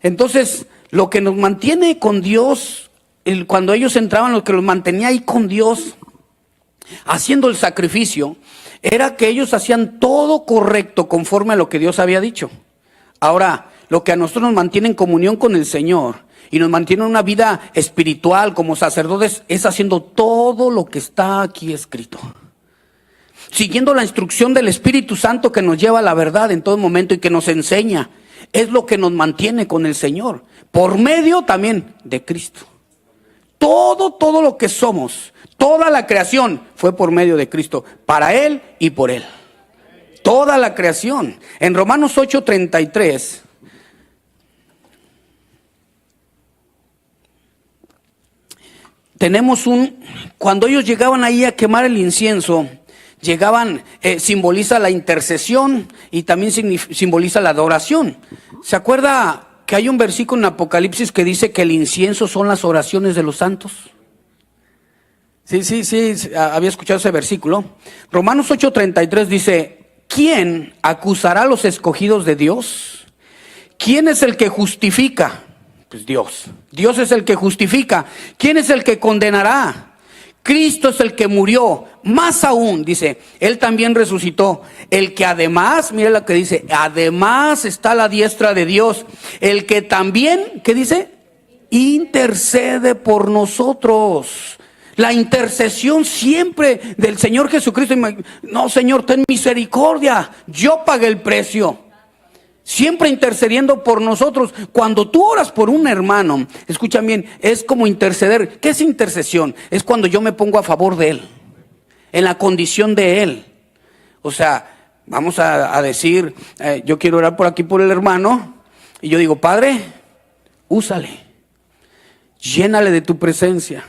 Entonces, lo que nos mantiene con Dios, cuando ellos entraban, lo que los mantenía ahí con Dios, haciendo el sacrificio, era que ellos hacían todo correcto conforme a lo que Dios había dicho. Ahora, lo que a nosotros nos mantiene en comunión con el Señor y nos mantiene en una vida espiritual como sacerdotes es haciendo todo lo que está aquí escrito, siguiendo la instrucción del Espíritu Santo que nos lleva a la verdad en todo momento y que nos enseña. Es lo que nos mantiene con el Señor, por medio también de Cristo. Todo lo que somos, toda la creación fue por medio de Cristo, para Él y por Él. toda la creación. En Romanos 8:33, tenemos cuando ellos llegaban ahí a quemar el incienso, llegaban, simboliza la intercesión y también simboliza la adoración. ¿Se acuerda que hay un versículo en Apocalipsis que dice que el incienso son las oraciones de los santos? Sí, había escuchado ese versículo. Romanos 8:33 dice: ¿quién acusará a los escogidos de Dios? ¿Quién es el que justifica? Pues Dios. Dios es el que justifica. ¿Quién es el que condenará? Cristo es el que murió. Más aún, dice, Él también resucitó. El que además, mire lo que dice, además está a la diestra de Dios. El que también, ¿qué dice? Intercede por nosotros. La intercesión siempre del Señor Jesucristo. No, Señor, ten misericordia. Yo pagué el precio. Siempre intercediendo por nosotros. Cuando tú oras por un hermano, escuchen bien, es como interceder. ¿Qué es intercesión? Es cuando yo me pongo a favor de él, en la condición de él. O sea, vamos a decir, yo quiero orar por aquí por el hermano, y yo digo: Padre, úsale, llénale de tu presencia.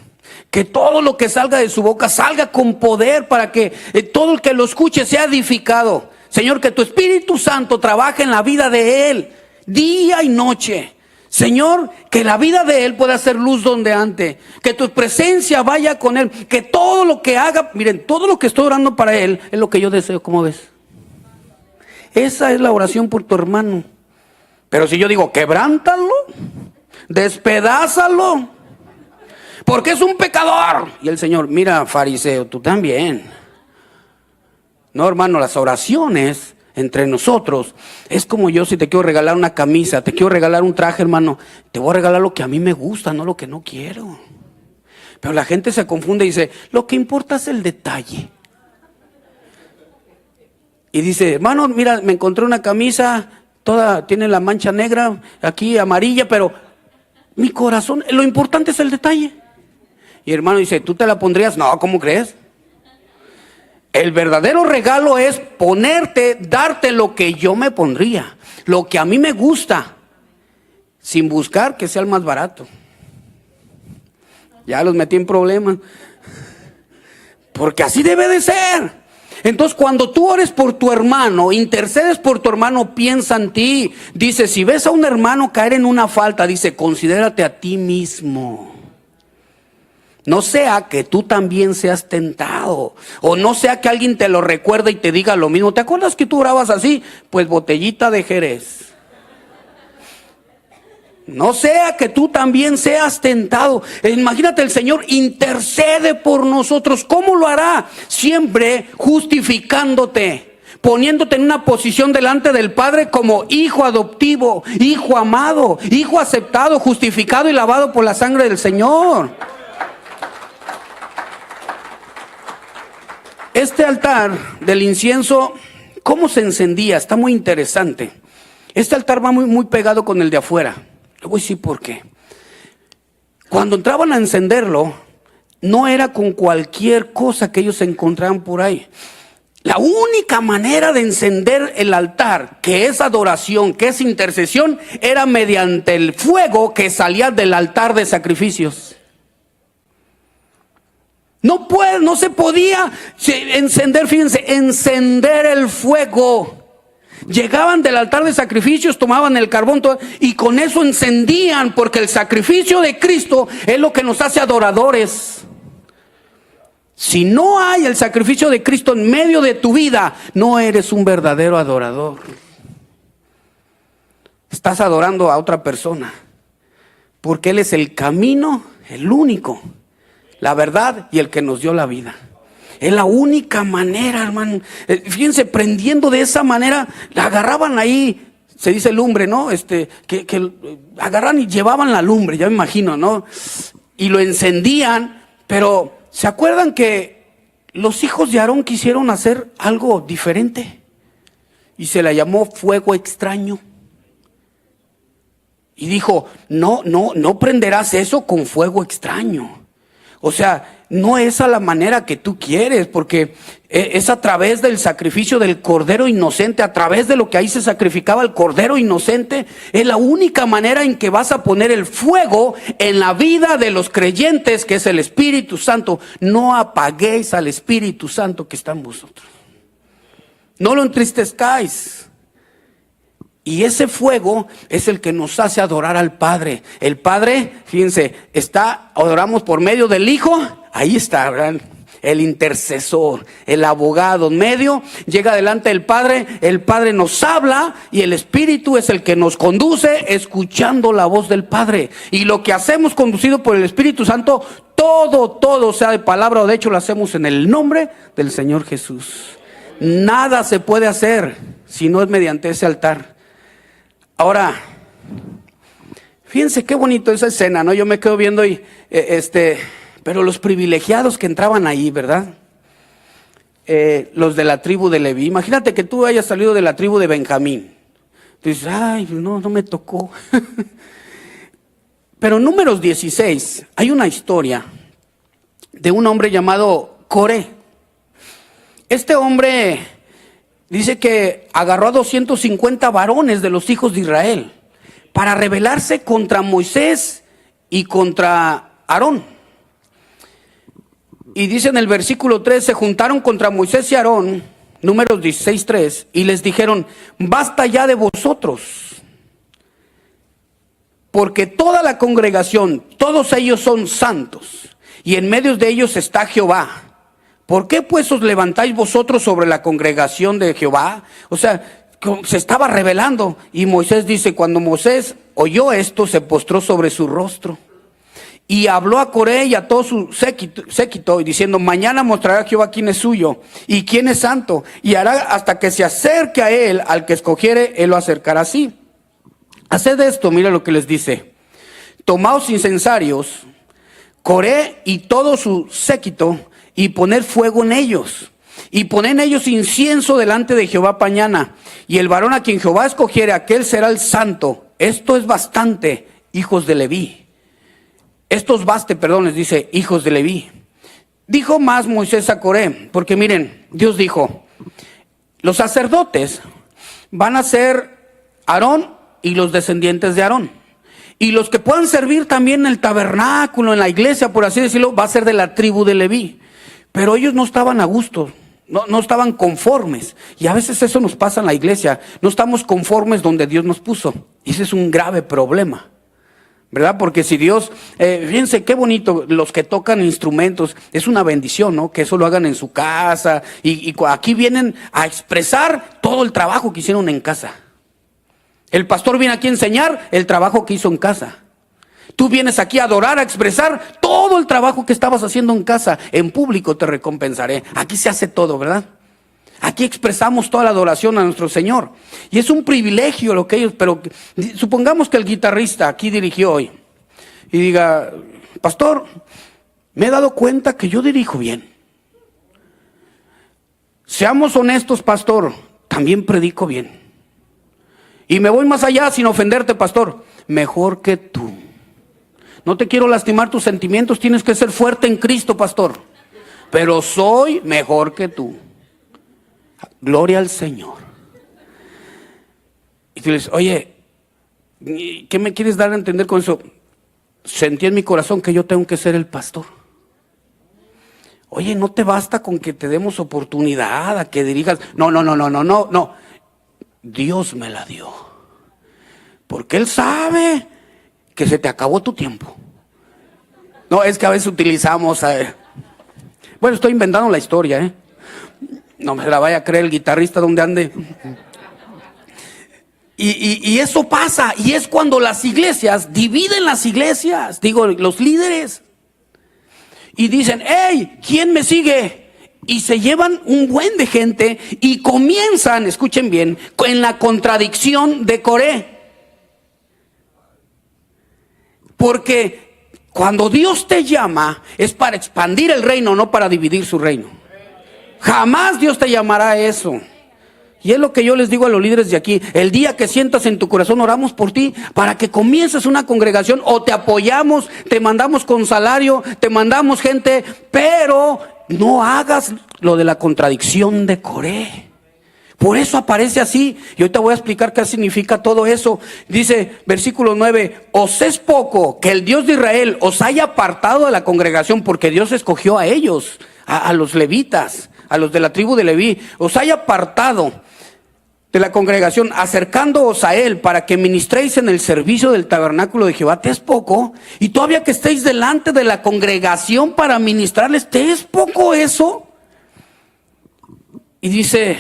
Que todo lo que salga de su boca salga con poder, para que todo el que lo escuche sea edificado. Señor, que tu Espíritu Santo trabaje en la vida de él, día y noche. Señor, que la vida de él pueda ser luz donde antes. Que tu presencia vaya con él. Que todo lo que haga, miren, todo lo que estoy orando para él es lo que yo deseo. ¿Cómo ves? Esa es la oración por tu hermano. Pero si yo digo: quebrántalo, despedázalo, porque es un pecador. Y el Señor: mira, fariseo, tú también. No, hermano, las oraciones entre nosotros es como yo, si te quiero regalar una camisa, te quiero regalar un traje, hermano, te voy a regalar lo que a mí me gusta, no lo que no quiero. Pero la gente se confunde y dice: lo que importa es el detalle. Y dice: hermano, mira, me encontré una camisa, toda tiene la mancha negra, aquí amarilla, pero mi corazón, lo importante es el detalle. Y el hermano dice: ¿tú te la pondrías? No, ¿cómo crees? El verdadero regalo es ponerte, darte lo que yo me pondría, lo que a mí me gusta, sin buscar que sea el más barato. Ya los metí en problemas, porque así debe de ser. Entonces, cuando tú ores por tu hermano, intercedes por tu hermano, piensa en ti. Dice: si ves a un hermano caer en una falta, dice, considérate a ti mismo. No sea que tú también seas tentado, o no sea que alguien te lo recuerde y te diga lo mismo. ¿Te acuerdas que tú orabas así? Pues botellita de Jerez. No sea que tú también seas tentado. Imagínate, el Señor intercede por nosotros. ¿Cómo lo hará? Siempre justificándote, poniéndote en una posición delante del Padre como hijo adoptivo, hijo amado, hijo aceptado, justificado y lavado por la sangre del Señor. Este altar del incienso, ¿cómo se encendía? Está muy interesante. Este altar va muy pegado con el de afuera. Le voy a decir por qué. Cuando entraban a encenderlo, no era con cualquier cosa que ellos encontraban por ahí. La única manera de encender el altar, que es adoración, que es intercesión, era mediante el fuego que salía del altar de sacrificios. No se podía encender, fíjense, encender el fuego. Llegaban del altar de sacrificios, tomaban el carbón y con eso encendían, porque el sacrificio de Cristo es lo que nos hace adoradores. Si no hay el sacrificio de Cristo en medio de tu vida, no eres un verdadero adorador. Estás adorando a otra persona, porque Él es el camino, el único, la verdad y el que nos dio la vida. Es la única manera, hermano. Fíjense, prendiendo de esa manera, la agarraban ahí, se dice lumbre, ¿no? Que agarran y llevaban la lumbre, ya me imagino, ¿no? Y lo encendían, pero ¿se acuerdan que los hijos de Aarón quisieron hacer algo diferente? Y se la llamó fuego extraño. Y dijo: no prenderás eso con fuego extraño. O sea, no es a la manera que tú quieres, porque es a través del sacrificio del cordero inocente, a través de lo que ahí se sacrificaba el cordero inocente. Es la única manera en que vas a poner el fuego en la vida de los creyentes, que es el Espíritu Santo. No apaguéis al Espíritu Santo que está en vosotros. No lo entristezcáis. Y ese fuego es el que nos hace adorar al Padre. El Padre, fíjense, adoramos por medio del Hijo. Ahí está, ¿verdad? El intercesor, el abogado en medio, llega delante del Padre, el Padre nos habla y el Espíritu es el que nos conduce escuchando la voz del Padre. Y lo que hacemos conducido por el Espíritu Santo, todo, sea de palabra o de hecho, lo hacemos en el nombre del Señor Jesús. Nada se puede hacer si no es mediante ese altar. Ahora, fíjense qué bonito esa escena, ¿no? Yo me quedo viendo y, pero los privilegiados que entraban ahí, ¿verdad? Los de la tribu de Leví. Imagínate que tú hayas salido de la tribu de Benjamín. Tú dices, ay, no me tocó. Pero en Números 16 hay una historia de un hombre llamado Coré. Este hombre dice que agarró a 250 varones de los hijos de Israel para rebelarse contra Moisés y contra Aarón. Y dice en el versículo 3, se juntaron contra Moisés y Aarón, Números 16:3, y les dijeron, basta ya de vosotros, porque toda la congregación, todos ellos son santos, y en medio de ellos está Jehová. ¿Por qué pues os levantáis vosotros sobre la congregación de Jehová? O sea, se estaba rebelando. Y Moisés dice, cuando Moisés oyó esto, se postró sobre su rostro. Y habló a Coré y a todo su séquito, y diciendo, mañana mostrará Jehová quién es suyo y quién es santo. Y hará hasta que se acerque a él, al que escogiere, él lo acercará así. Haced esto, mira lo que les dice. Tomaos incensarios, Coré y todo su séquito, y poner fuego en ellos, y poner en ellos incienso delante de Jehová mañana, y el varón a quien Jehová escogiere, aquel será el santo. Esto es bastante, hijos de Leví. Les dice, hijos de Leví. Dijo más Moisés a Coré, porque miren, Dios dijo, los sacerdotes van a ser Aarón y los descendientes de Aarón. Y los que puedan servir también en el tabernáculo, en la iglesia, por así decirlo, va a ser de la tribu de Leví. Pero ellos no estaban a gusto, no estaban conformes. Y a veces eso nos pasa en la iglesia. No estamos conformes donde Dios nos puso. Y ese es un grave problema, ¿verdad? Porque si Dios, fíjense qué bonito, los que tocan instrumentos, es una bendición, ¿no? Que eso lo hagan en su casa. Y aquí vienen a expresar todo el trabajo que hicieron en casa. El pastor viene aquí a enseñar el trabajo que hizo en casa. Tú vienes aquí a adorar, a expresar todo el trabajo que estabas haciendo en casa. En público te recompensaré. Aquí se hace todo, ¿verdad? Aquí expresamos toda la adoración a nuestro Señor. Y es un privilegio lo que ellos, pero supongamos que el guitarrista aquí dirigió hoy y diga, pastor, me he dado cuenta que yo dirijo bien. Seamos honestos, pastor, también predico bien. Y me voy más allá sin ofenderte, pastor, mejor que tú. No te quiero lastimar tus sentimientos, tienes que ser fuerte en Cristo, pastor. Pero soy mejor que tú. Gloria al Señor. Y tú dices, oye, ¿qué me quieres dar a entender con eso? Sentí en mi corazón que yo tengo que ser el pastor. Oye, no te basta con que te demos oportunidad a que dirijas. No. Dios me la dio. Porque Él sabe que se te acabó tu tiempo. No, es que a veces utilizamos... bueno, estoy inventando la historia, No me la vaya a creer el guitarrista donde ande. Y eso pasa. Y es cuando las iglesias dividen las iglesias. Digo, los líderes. Y dicen, hey, ¿quién me sigue? Y se llevan un buen de gente y comienzan, escuchen bien, en la contradicción de Coré. Porque cuando Dios te llama es para expandir el reino, no para dividir su reino. Jamás Dios te llamará a eso. Y es lo que yo les digo a los líderes de aquí: el día que sientas en tu corazón, oramos por ti para que comiences una congregación, o te apoyamos, te mandamos con salario, te mandamos gente, pero no hagas lo de la contradicción de Coré. Por eso aparece así. Y ahorita voy a explicar qué significa todo eso. Dice versículo 9: os es poco que el Dios de Israel os haya apartado de la congregación, porque Dios escogió a ellos, a los levitas, a los de la tribu de Leví, os haya apartado de la congregación, acercándoos a él para que ministréis en el servicio del tabernáculo de Jehová. ¿Te es poco? Y todavía que estéis delante de la congregación para ministrarles, ¿te es poco eso? Y dice: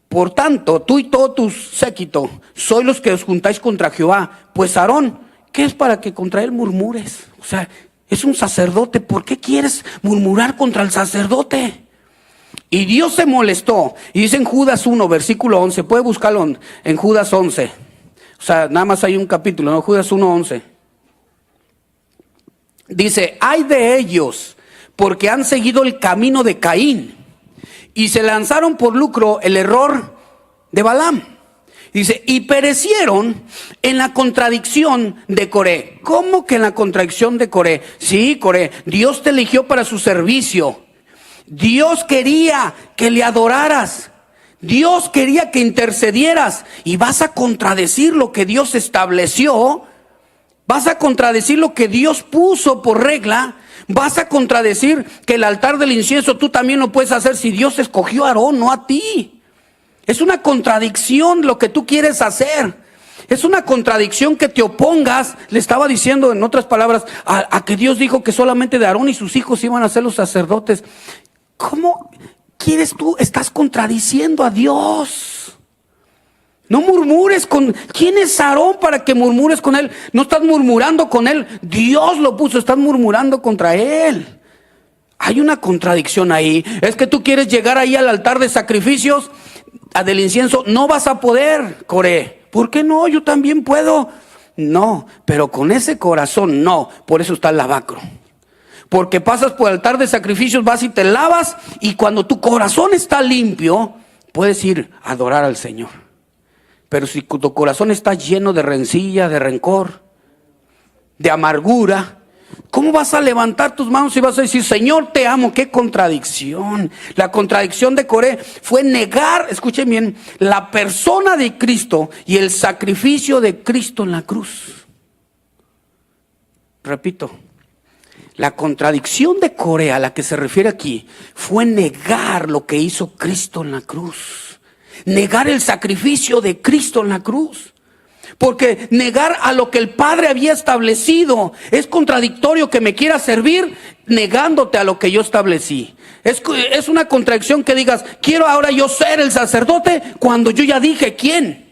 por tanto, tú y todo tu séquito sois los que os juntáis contra Jehová. Pues Aarón, ¿qué es para que contra él murmures? O sea, es un sacerdote. ¿Por qué quieres murmurar contra el sacerdote? Y Dios se molestó. Y dice en Judas 1, versículo 11. Puede buscarlo en Judas 11. O sea, nada más hay un capítulo, ¿no? Judas 1, 11. Dice: ay de ellos, porque han seguido el camino de Caín y se lanzaron por lucro el error de Balaam. Dice: y perecieron en la contradicción de Coré. ¿Cómo que en la contradicción de Coré? Sí, Coré, Dios te eligió para su servicio. Dios quería que le adoraras. Dios quería que intercedieras. Y vas a contradecir lo que Dios estableció. Vas a contradecir lo que Dios puso por regla. Vas a contradecir que el altar del incienso tú también lo puedes hacer si Dios escogió a Aarón, no a ti. Es una contradicción lo que tú quieres hacer. Es una contradicción que te opongas, le estaba diciendo en otras palabras, a que Dios dijo que solamente de Aarón y sus hijos iban a ser los sacerdotes. ¿Cómo quieres tú? Estás contradiciendo a Dios. No murmures con... ¿Quién es Aarón para que murmures con él? No estás murmurando con él. Dios lo puso, estás murmurando contra él. Hay una contradicción ahí. Es que tú quieres llegar ahí al altar de sacrificios, del incienso. No vas a poder, Coré. ¿Por qué no? Yo también puedo. No, pero con ese corazón no. Por eso está el lavacro. Porque pasas por el altar de sacrificios, vas y te lavas, y cuando tu corazón está limpio, puedes ir a adorar al Señor. Pero si tu corazón está lleno de rencilla, de rencor, de amargura, ¿cómo vas a levantar tus manos y vas a decir: Señor, te amo? ¡Qué contradicción! La contradicción de Coré fue negar, escuchen bien, la persona de Cristo y el sacrificio de Cristo en la cruz. Repito, la contradicción de Coré a la que se refiere aquí fue negar lo que hizo Cristo en la cruz. Negar el sacrificio de Cristo en la cruz. Porque negar a lo que el Padre había establecido es contradictorio que me quieras servir negándote a lo que yo establecí. Es una contradicción que digas: quiero ahora yo ser el sacerdote cuando yo ya dije quién.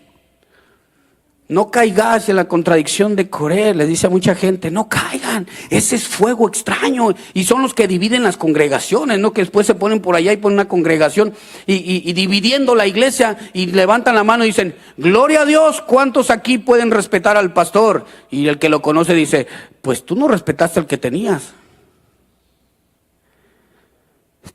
No caigas en la contradicción de Coré. Le dice a mucha gente: no caigan, ese es fuego extraño. Y son los que dividen las congregaciones, ¿no? Que después se ponen por allá y ponen una congregación y dividiendo la iglesia, y levantan la mano y dicen: gloria a Dios, ¿cuántos aquí pueden respetar al pastor? Y el que lo conoce dice: pues tú no respetaste al que tenías.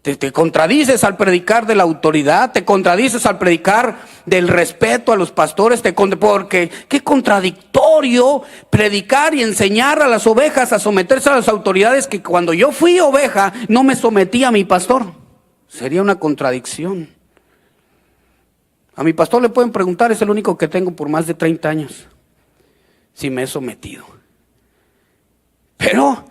Te contradices al predicar de la autoridad, te contradices al predicar del respeto a los pastores, porque qué contradictorio predicar y enseñar a las ovejas a someterse a las autoridades, que cuando yo fui oveja no me sometí a mi pastor. Sería una contradicción. A mi pastor le pueden preguntar, es el único que tengo por más de 30 años, si me he sometido. Pero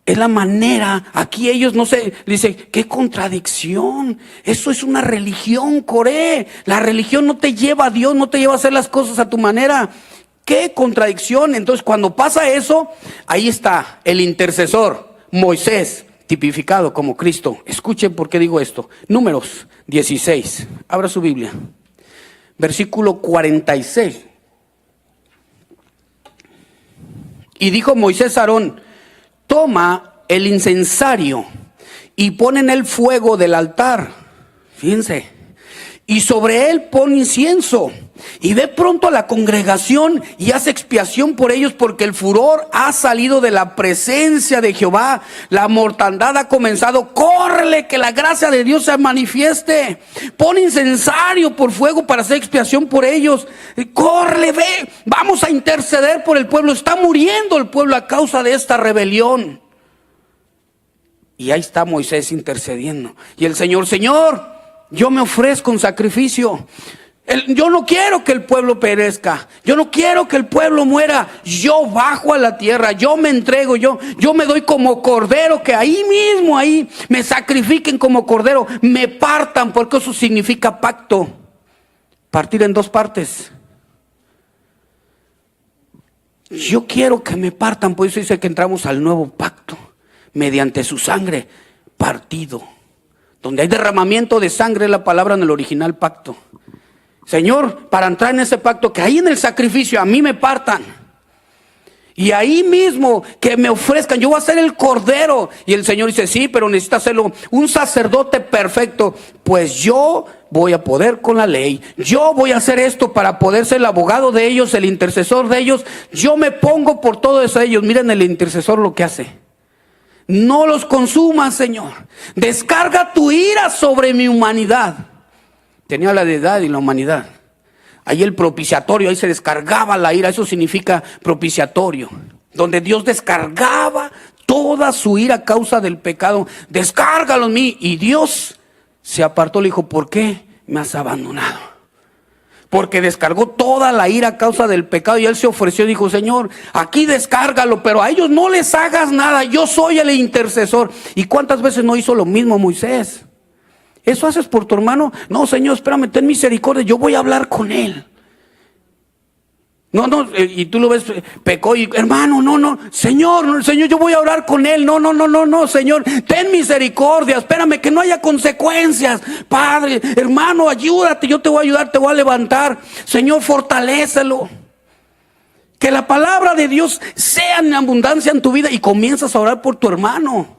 es la manera, aquí ellos no se, dice, qué contradicción, eso es una religión, Coré. La religión no te lleva a Dios, no te lleva a hacer las cosas a tu manera. Qué contradicción. Entonces cuando pasa eso, ahí está el intercesor, Moisés, tipificado como Cristo. Escuchen por qué digo esto. Números 16, abra su Biblia, versículo 46. Y dijo Moisés a Aarón: toma el incensario y pon en el fuego del altar. Fíjense. y sobre él pon incienso. Y ve pronto a la congregación y haz expiación por ellos, porque el furor ha salido de la presencia de Jehová. La mortandad ha comenzado. Córrele, que la gracia de Dios se manifieste. Pon incensario por fuego para hacer expiación por ellos. Córrele, ve, vamos a interceder por el pueblo. Está muriendo el pueblo a causa de esta rebelión. Y ahí está Moisés intercediendo. Y el Señor, Señor, yo me ofrezco un sacrificio. Yo no quiero que el pueblo perezca. Yo no quiero que el pueblo muera. Yo bajo a la tierra. Yo me entrego. Yo me doy como cordero. Que ahí mismo, ahí me sacrifiquen como cordero. Me partan, porque eso significa pacto. Partir en dos partes. Yo quiero que me partan. Por eso dice que entramos al nuevo pacto. Mediante su sangre partido. Donde hay derramamiento de sangre es la palabra en el original pacto. Señor, para entrar en ese pacto, que ahí en el sacrificio a mí me partan. Y ahí mismo que me ofrezcan, yo voy a ser el cordero. Y el Señor dice, sí, pero necesita hacerlo un sacerdote perfecto. Pues yo voy a poder con la ley. Yo voy a hacer esto para poder ser el abogado de ellos, el intercesor de ellos. Yo me pongo por todos ellos. Miren el intercesor lo que hace. No los consumas, Señor. Descarga tu ira sobre mi humanidad. Tenía la deidad y la humanidad. Ahí el propiciatorio, ahí se descargaba la ira. Eso significa propiciatorio. Donde Dios descargaba toda su ira a causa del pecado. Descárgalo en mí. Y Dios se apartó, le dijo, ¿por qué me has abandonado? Porque descargó toda la ira a causa del pecado. Y él se ofreció y dijo, Señor, aquí descárgalo, pero a ellos no les hagas nada. Yo soy el intercesor. ¿Y cuántas veces no hizo lo mismo Moisés? ¿Eso haces por tu hermano? No, Señor, espérame, ten misericordia, yo voy a hablar con él. No, y tú lo ves, pecó y hermano, no, Señor, yo voy a orar con él. No, Señor, ten misericordia, espérame que no haya consecuencias. Padre, hermano, ayúdate, yo te voy a ayudar, te voy a levantar. Señor, fortalécelo. Que la palabra de Dios sea en abundancia en tu vida y comienzas a orar por tu hermano.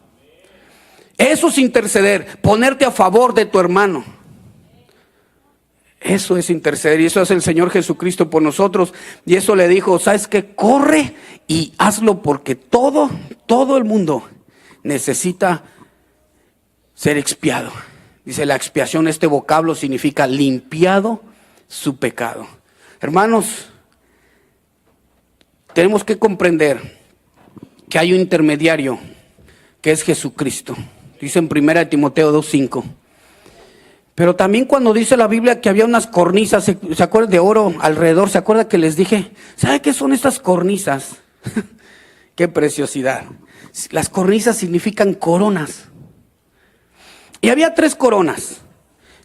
Eso es interceder, ponerte a favor de tu hermano. Eso es interceder y eso hace el Señor Jesucristo por nosotros. Y eso le dijo, ¿sabes qué? Corre y hazlo, porque todo el mundo necesita ser expiado. Dice la expiación, este vocablo significa limpiado su pecado. Hermanos, tenemos que comprender que hay un intermediario que es Jesucristo. Dice en 1 Timoteo 2:5. Pero también cuando dice la Biblia que había unas cornisas, ¿se acuerdan? De oro alrededor. ¿Se acuerdan que les dije? ¿Sabe qué son estas cornisas? ¡Qué preciosidad! Las cornisas significan coronas. Y había 3 coronas.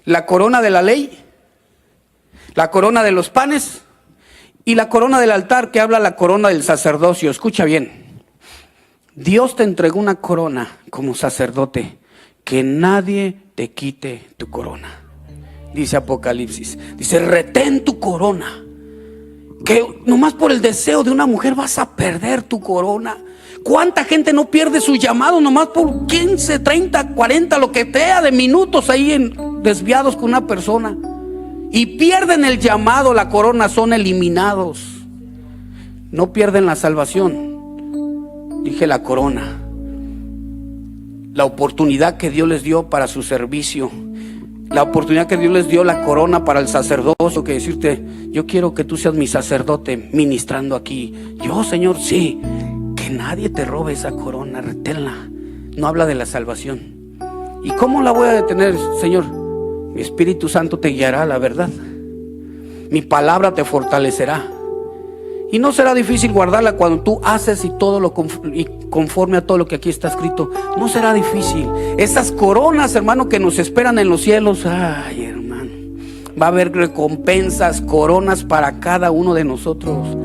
La corona de la ley, la corona de los panes y la corona del altar, que habla la corona del sacerdocio. Escucha bien. Dios te entregó una corona como sacerdote, que nadie te quite tu corona. Dice Apocalipsis, dice, retén tu corona, que nomás por el deseo de una mujer vas a perder tu corona. ¿Cuánta gente no pierde su llamado nomás por 15, 30, 40, lo que sea de minutos ahí desviados con una persona? Y pierden el llamado, la corona, son eliminados. No pierden la salvación. Dije la corona, la oportunidad que Dios les dio para su servicio, la oportunidad que Dios les dio, la corona para el sacerdocio, que decirte, yo quiero que tú seas mi sacerdote ministrando aquí. Yo, Señor, sí, que nadie te robe esa corona, reténla. No habla de la salvación. ¿Y cómo la voy a detener, Señor? Mi Espíritu Santo te guiará a la verdad. Mi palabra te fortalecerá. Y no será difícil guardarla cuando tú haces y conforme a todo lo que aquí está escrito. No será difícil. Esas coronas, hermano, que nos esperan en los cielos. Ay, hermano, va a haber recompensas, coronas para cada uno de nosotros.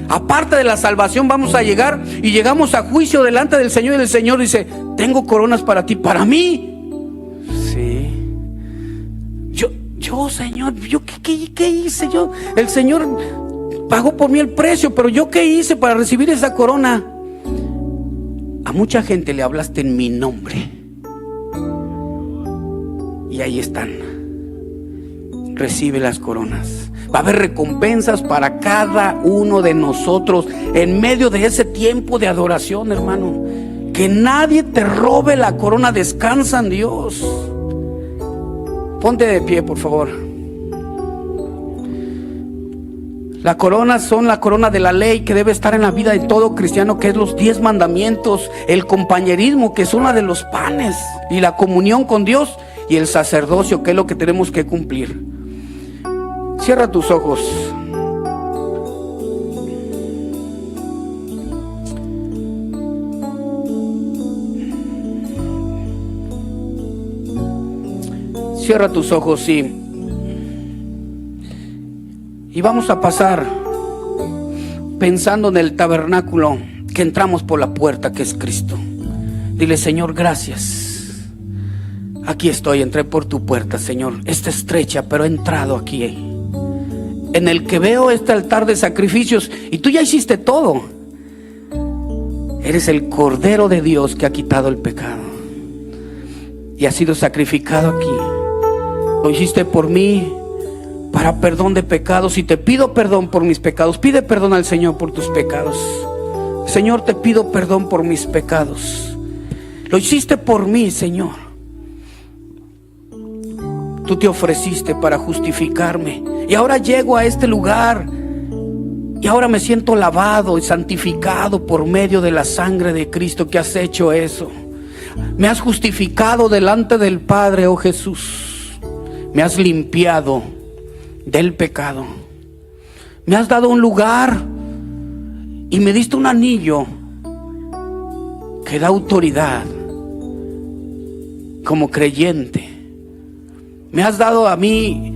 Aparte de la salvación, vamos a llegar y llegamos a juicio delante del Señor. Y el Señor dice, tengo coronas para ti, para mí. Sí. Yo, Señor, ¿qué hice yo? El Señor pagó por mí el precio, pero ¿yo qué hice para recibir esa corona? A mucha gente le hablaste en mi nombre. Y ahí están. recibe las coronas. Va a haber recompensas para cada uno de nosotros en medio de ese tiempo de adoración, hermano. Que nadie te robe la corona. Descansa en Dios. Ponte de pie, por favor. La corona son la corona de la ley que debe estar en la vida de todo cristiano, que es los 10 mandamientos, el compañerismo, que es una de los panes, y la comunión con Dios, y el sacerdocio, que es lo que tenemos que cumplir. Cierra tus ojos. Cierra tus ojos y vamos a pasar pensando en el tabernáculo, que entramos por la puerta que es Cristo. Dile: Señor, gracias. Aquí estoy, entré por tu puerta, Señor. Está estrecha, pero he entrado aquí, en el que veo este altar de sacrificios, y tú ya hiciste todo. Eres el Cordero de Dios que ha quitado el pecado y ha sido sacrificado aquí. Lo hiciste por mí, para perdón de pecados, y te pido perdón por mis pecados. Pide perdón al Señor por tus pecados. Señor, te pido perdón por mis pecados. Lo hiciste por mí, Señor. Tú te ofreciste para justificarme, y ahora llego a este lugar, y ahora me siento lavado y santificado por medio de la sangre de Cristo, que has hecho eso. Me has justificado delante del Padre, oh Jesús. Me has limpiado del pecado. Me has dado un lugar y me diste un anillo que da autoridad como creyente. Me has dado a mí,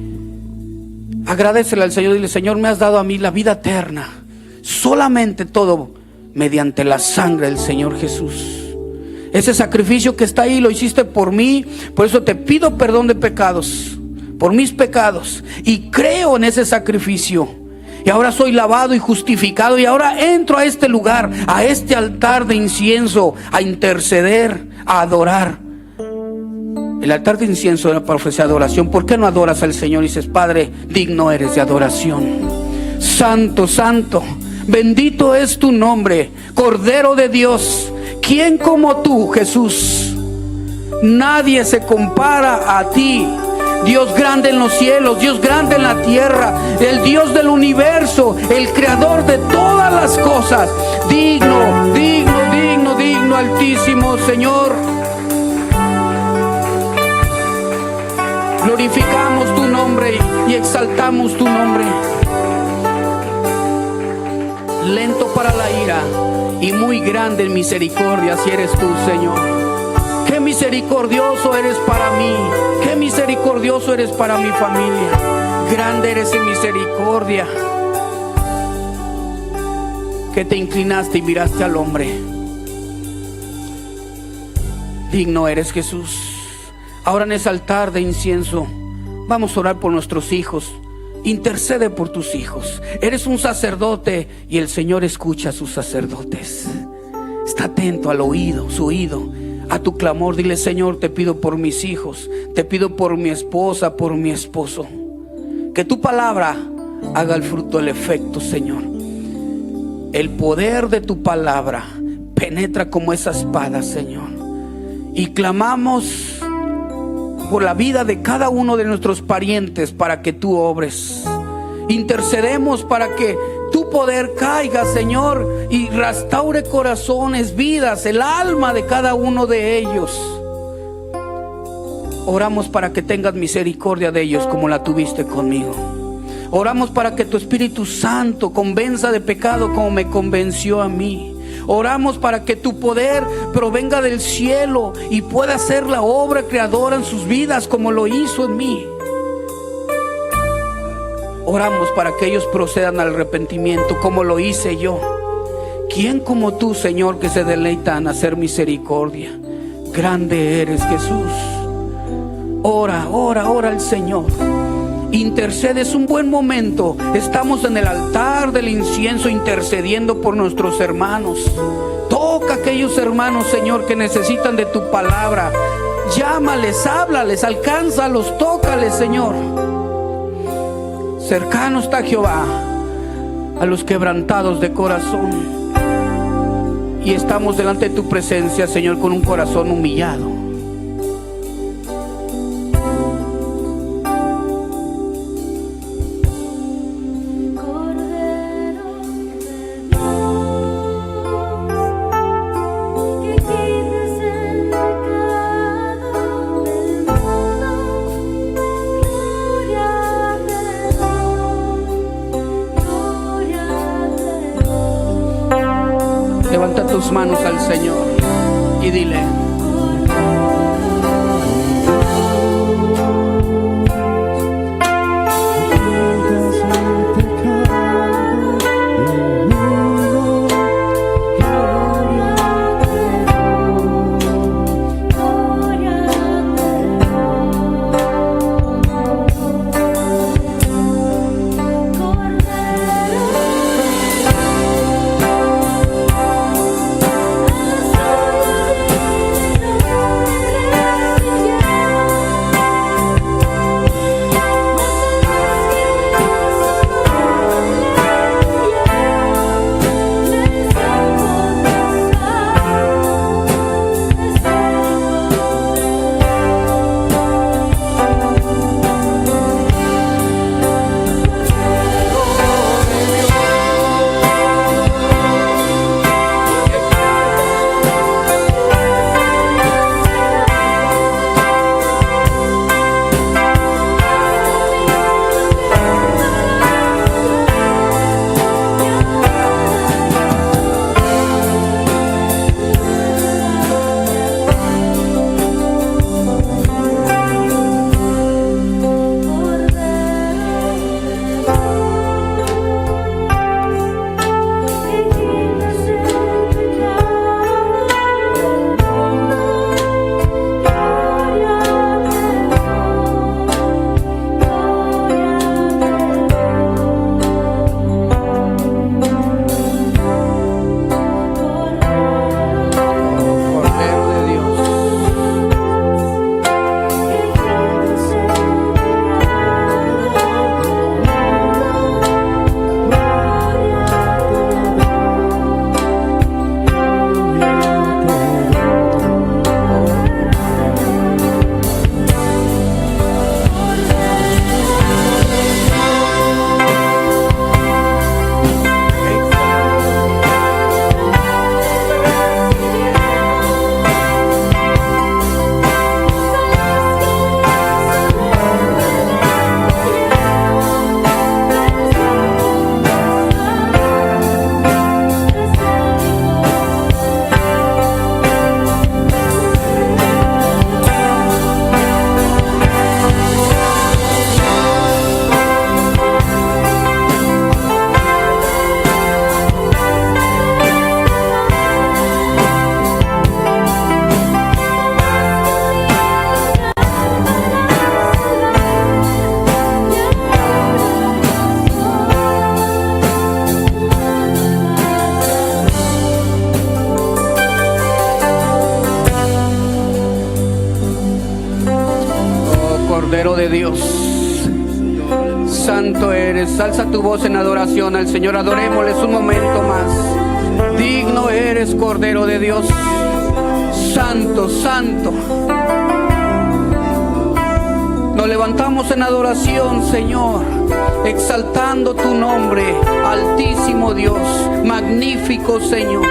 agradécele al Señor, dile: Señor, me has dado a mí la vida eterna. Solamente todo mediante la sangre del Señor Jesús. Ese sacrificio que está ahí lo hiciste por mí. Por eso te pido perdón de pecados, por mis pecados, y creo en ese sacrificio. Y ahora soy lavado y justificado, y ahora entro a este lugar, a este altar de incienso, a interceder, a adorar. El altar de incienso era para ofrecer adoración. ¿Por qué no adoras al Señor y dices: Padre, digno eres de adoración? Santo, santo, bendito es tu nombre, Cordero de Dios. ¿Quién como tú, Jesús? Nadie se compara a ti. Dios grande en los cielos, Dios grande en la tierra, el Dios del universo, el creador de todas las cosas. Digno, digno, digno, digno, altísimo Señor. Glorificamos tu nombre y exaltamos tu nombre. Lento para la ira y muy grande en misericordia, si eres tú, Señor. Qué misericordioso eres para mí, qué misericordioso eres para mi familia. Grande eres en misericordia, que te inclinaste y miraste al hombre. Digno eres, Jesús. Ahora en ese altar de incienso vamos a orar por nuestros hijos. Intercede por tus hijos. Eres un sacerdote y el Señor escucha a sus sacerdotes. Está atento al oído, su oído, a tu clamor. Dile: Señor, te pido por mis hijos, te pido por mi esposa, por mi esposo. Que tu palabra haga el fruto, el efecto, Señor. El poder de tu palabra penetra como esa espada, Señor. Y clamamos por la vida de cada uno de nuestros parientes para que tú obres. Intercedemos para que tu poder caiga, Señor, y restaure corazones, vidas, el alma de cada uno de ellos. Oramos para que tengas misericordia de ellos como la tuviste conmigo. Oramos para que tu Espíritu Santo convenza de pecado como me convenció a mí. Oramos para que tu poder provenga del cielo y pueda hacer la obra creadora en sus vidas como lo hizo en mí. Oramos para que ellos procedan al arrepentimiento como lo hice yo. ¿Quién como tú, Señor, que se deleita en hacer misericordia? Grande eres, Jesús. Ora, ora, ora al Señor. Intercede, es un buen momento. Estamos en el altar del incienso intercediendo por nuestros hermanos. Toca a aquellos hermanos, Señor, que necesitan de tu palabra. Llámales, háblales, alcánzalos, tócales, Señor. Cercano está Jehová a los quebrantados de corazón. Y estamos delante de tu presencia, Señor, con un corazón humillado. Levanta tus manos al Señor y dile: Cordero de Dios, santo eres. Alza tu voz en adoración al Señor. Adorémosles un momento más. Digno eres, Cordero de Dios. Santo, santo. Nos levantamos en adoración, Señor, exaltando tu nombre, altísimo Dios, magnífico Señor,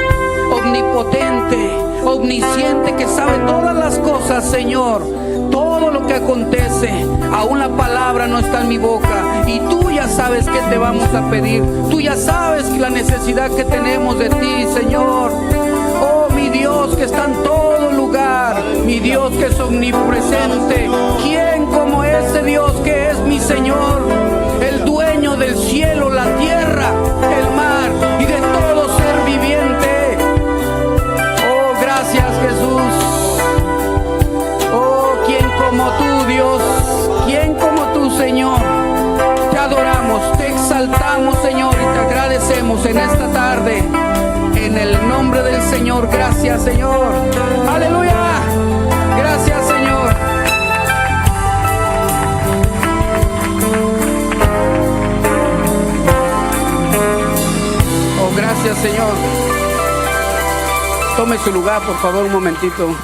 omnipotente, omnisciente, que sabe todas las cosas, Señor. Todo lo que acontece, aún la palabra no está en mi boca, y tú ya sabes qué te vamos a pedir. Tú ya sabes la necesidad que tenemos de ti, Señor. Oh, mi Dios que está en todo lugar, mi Dios que es omnipresente. ¿Quién como ese Dios que es mi Señor, el dueño del cielo, la tierra, el mar y de todo ser viviente? Oh, gracias, Jesús. Oh, ¿quién como tú, Dios? ¿Quién como tú, Señor? Te adoramos, te exaltamos, Señor, y te agradecemos en esta tarde. En el nombre del Señor, gracias, Señor. Aleluya. Gracias, Señor. Señor. Tome su lugar, por favor, un momentito.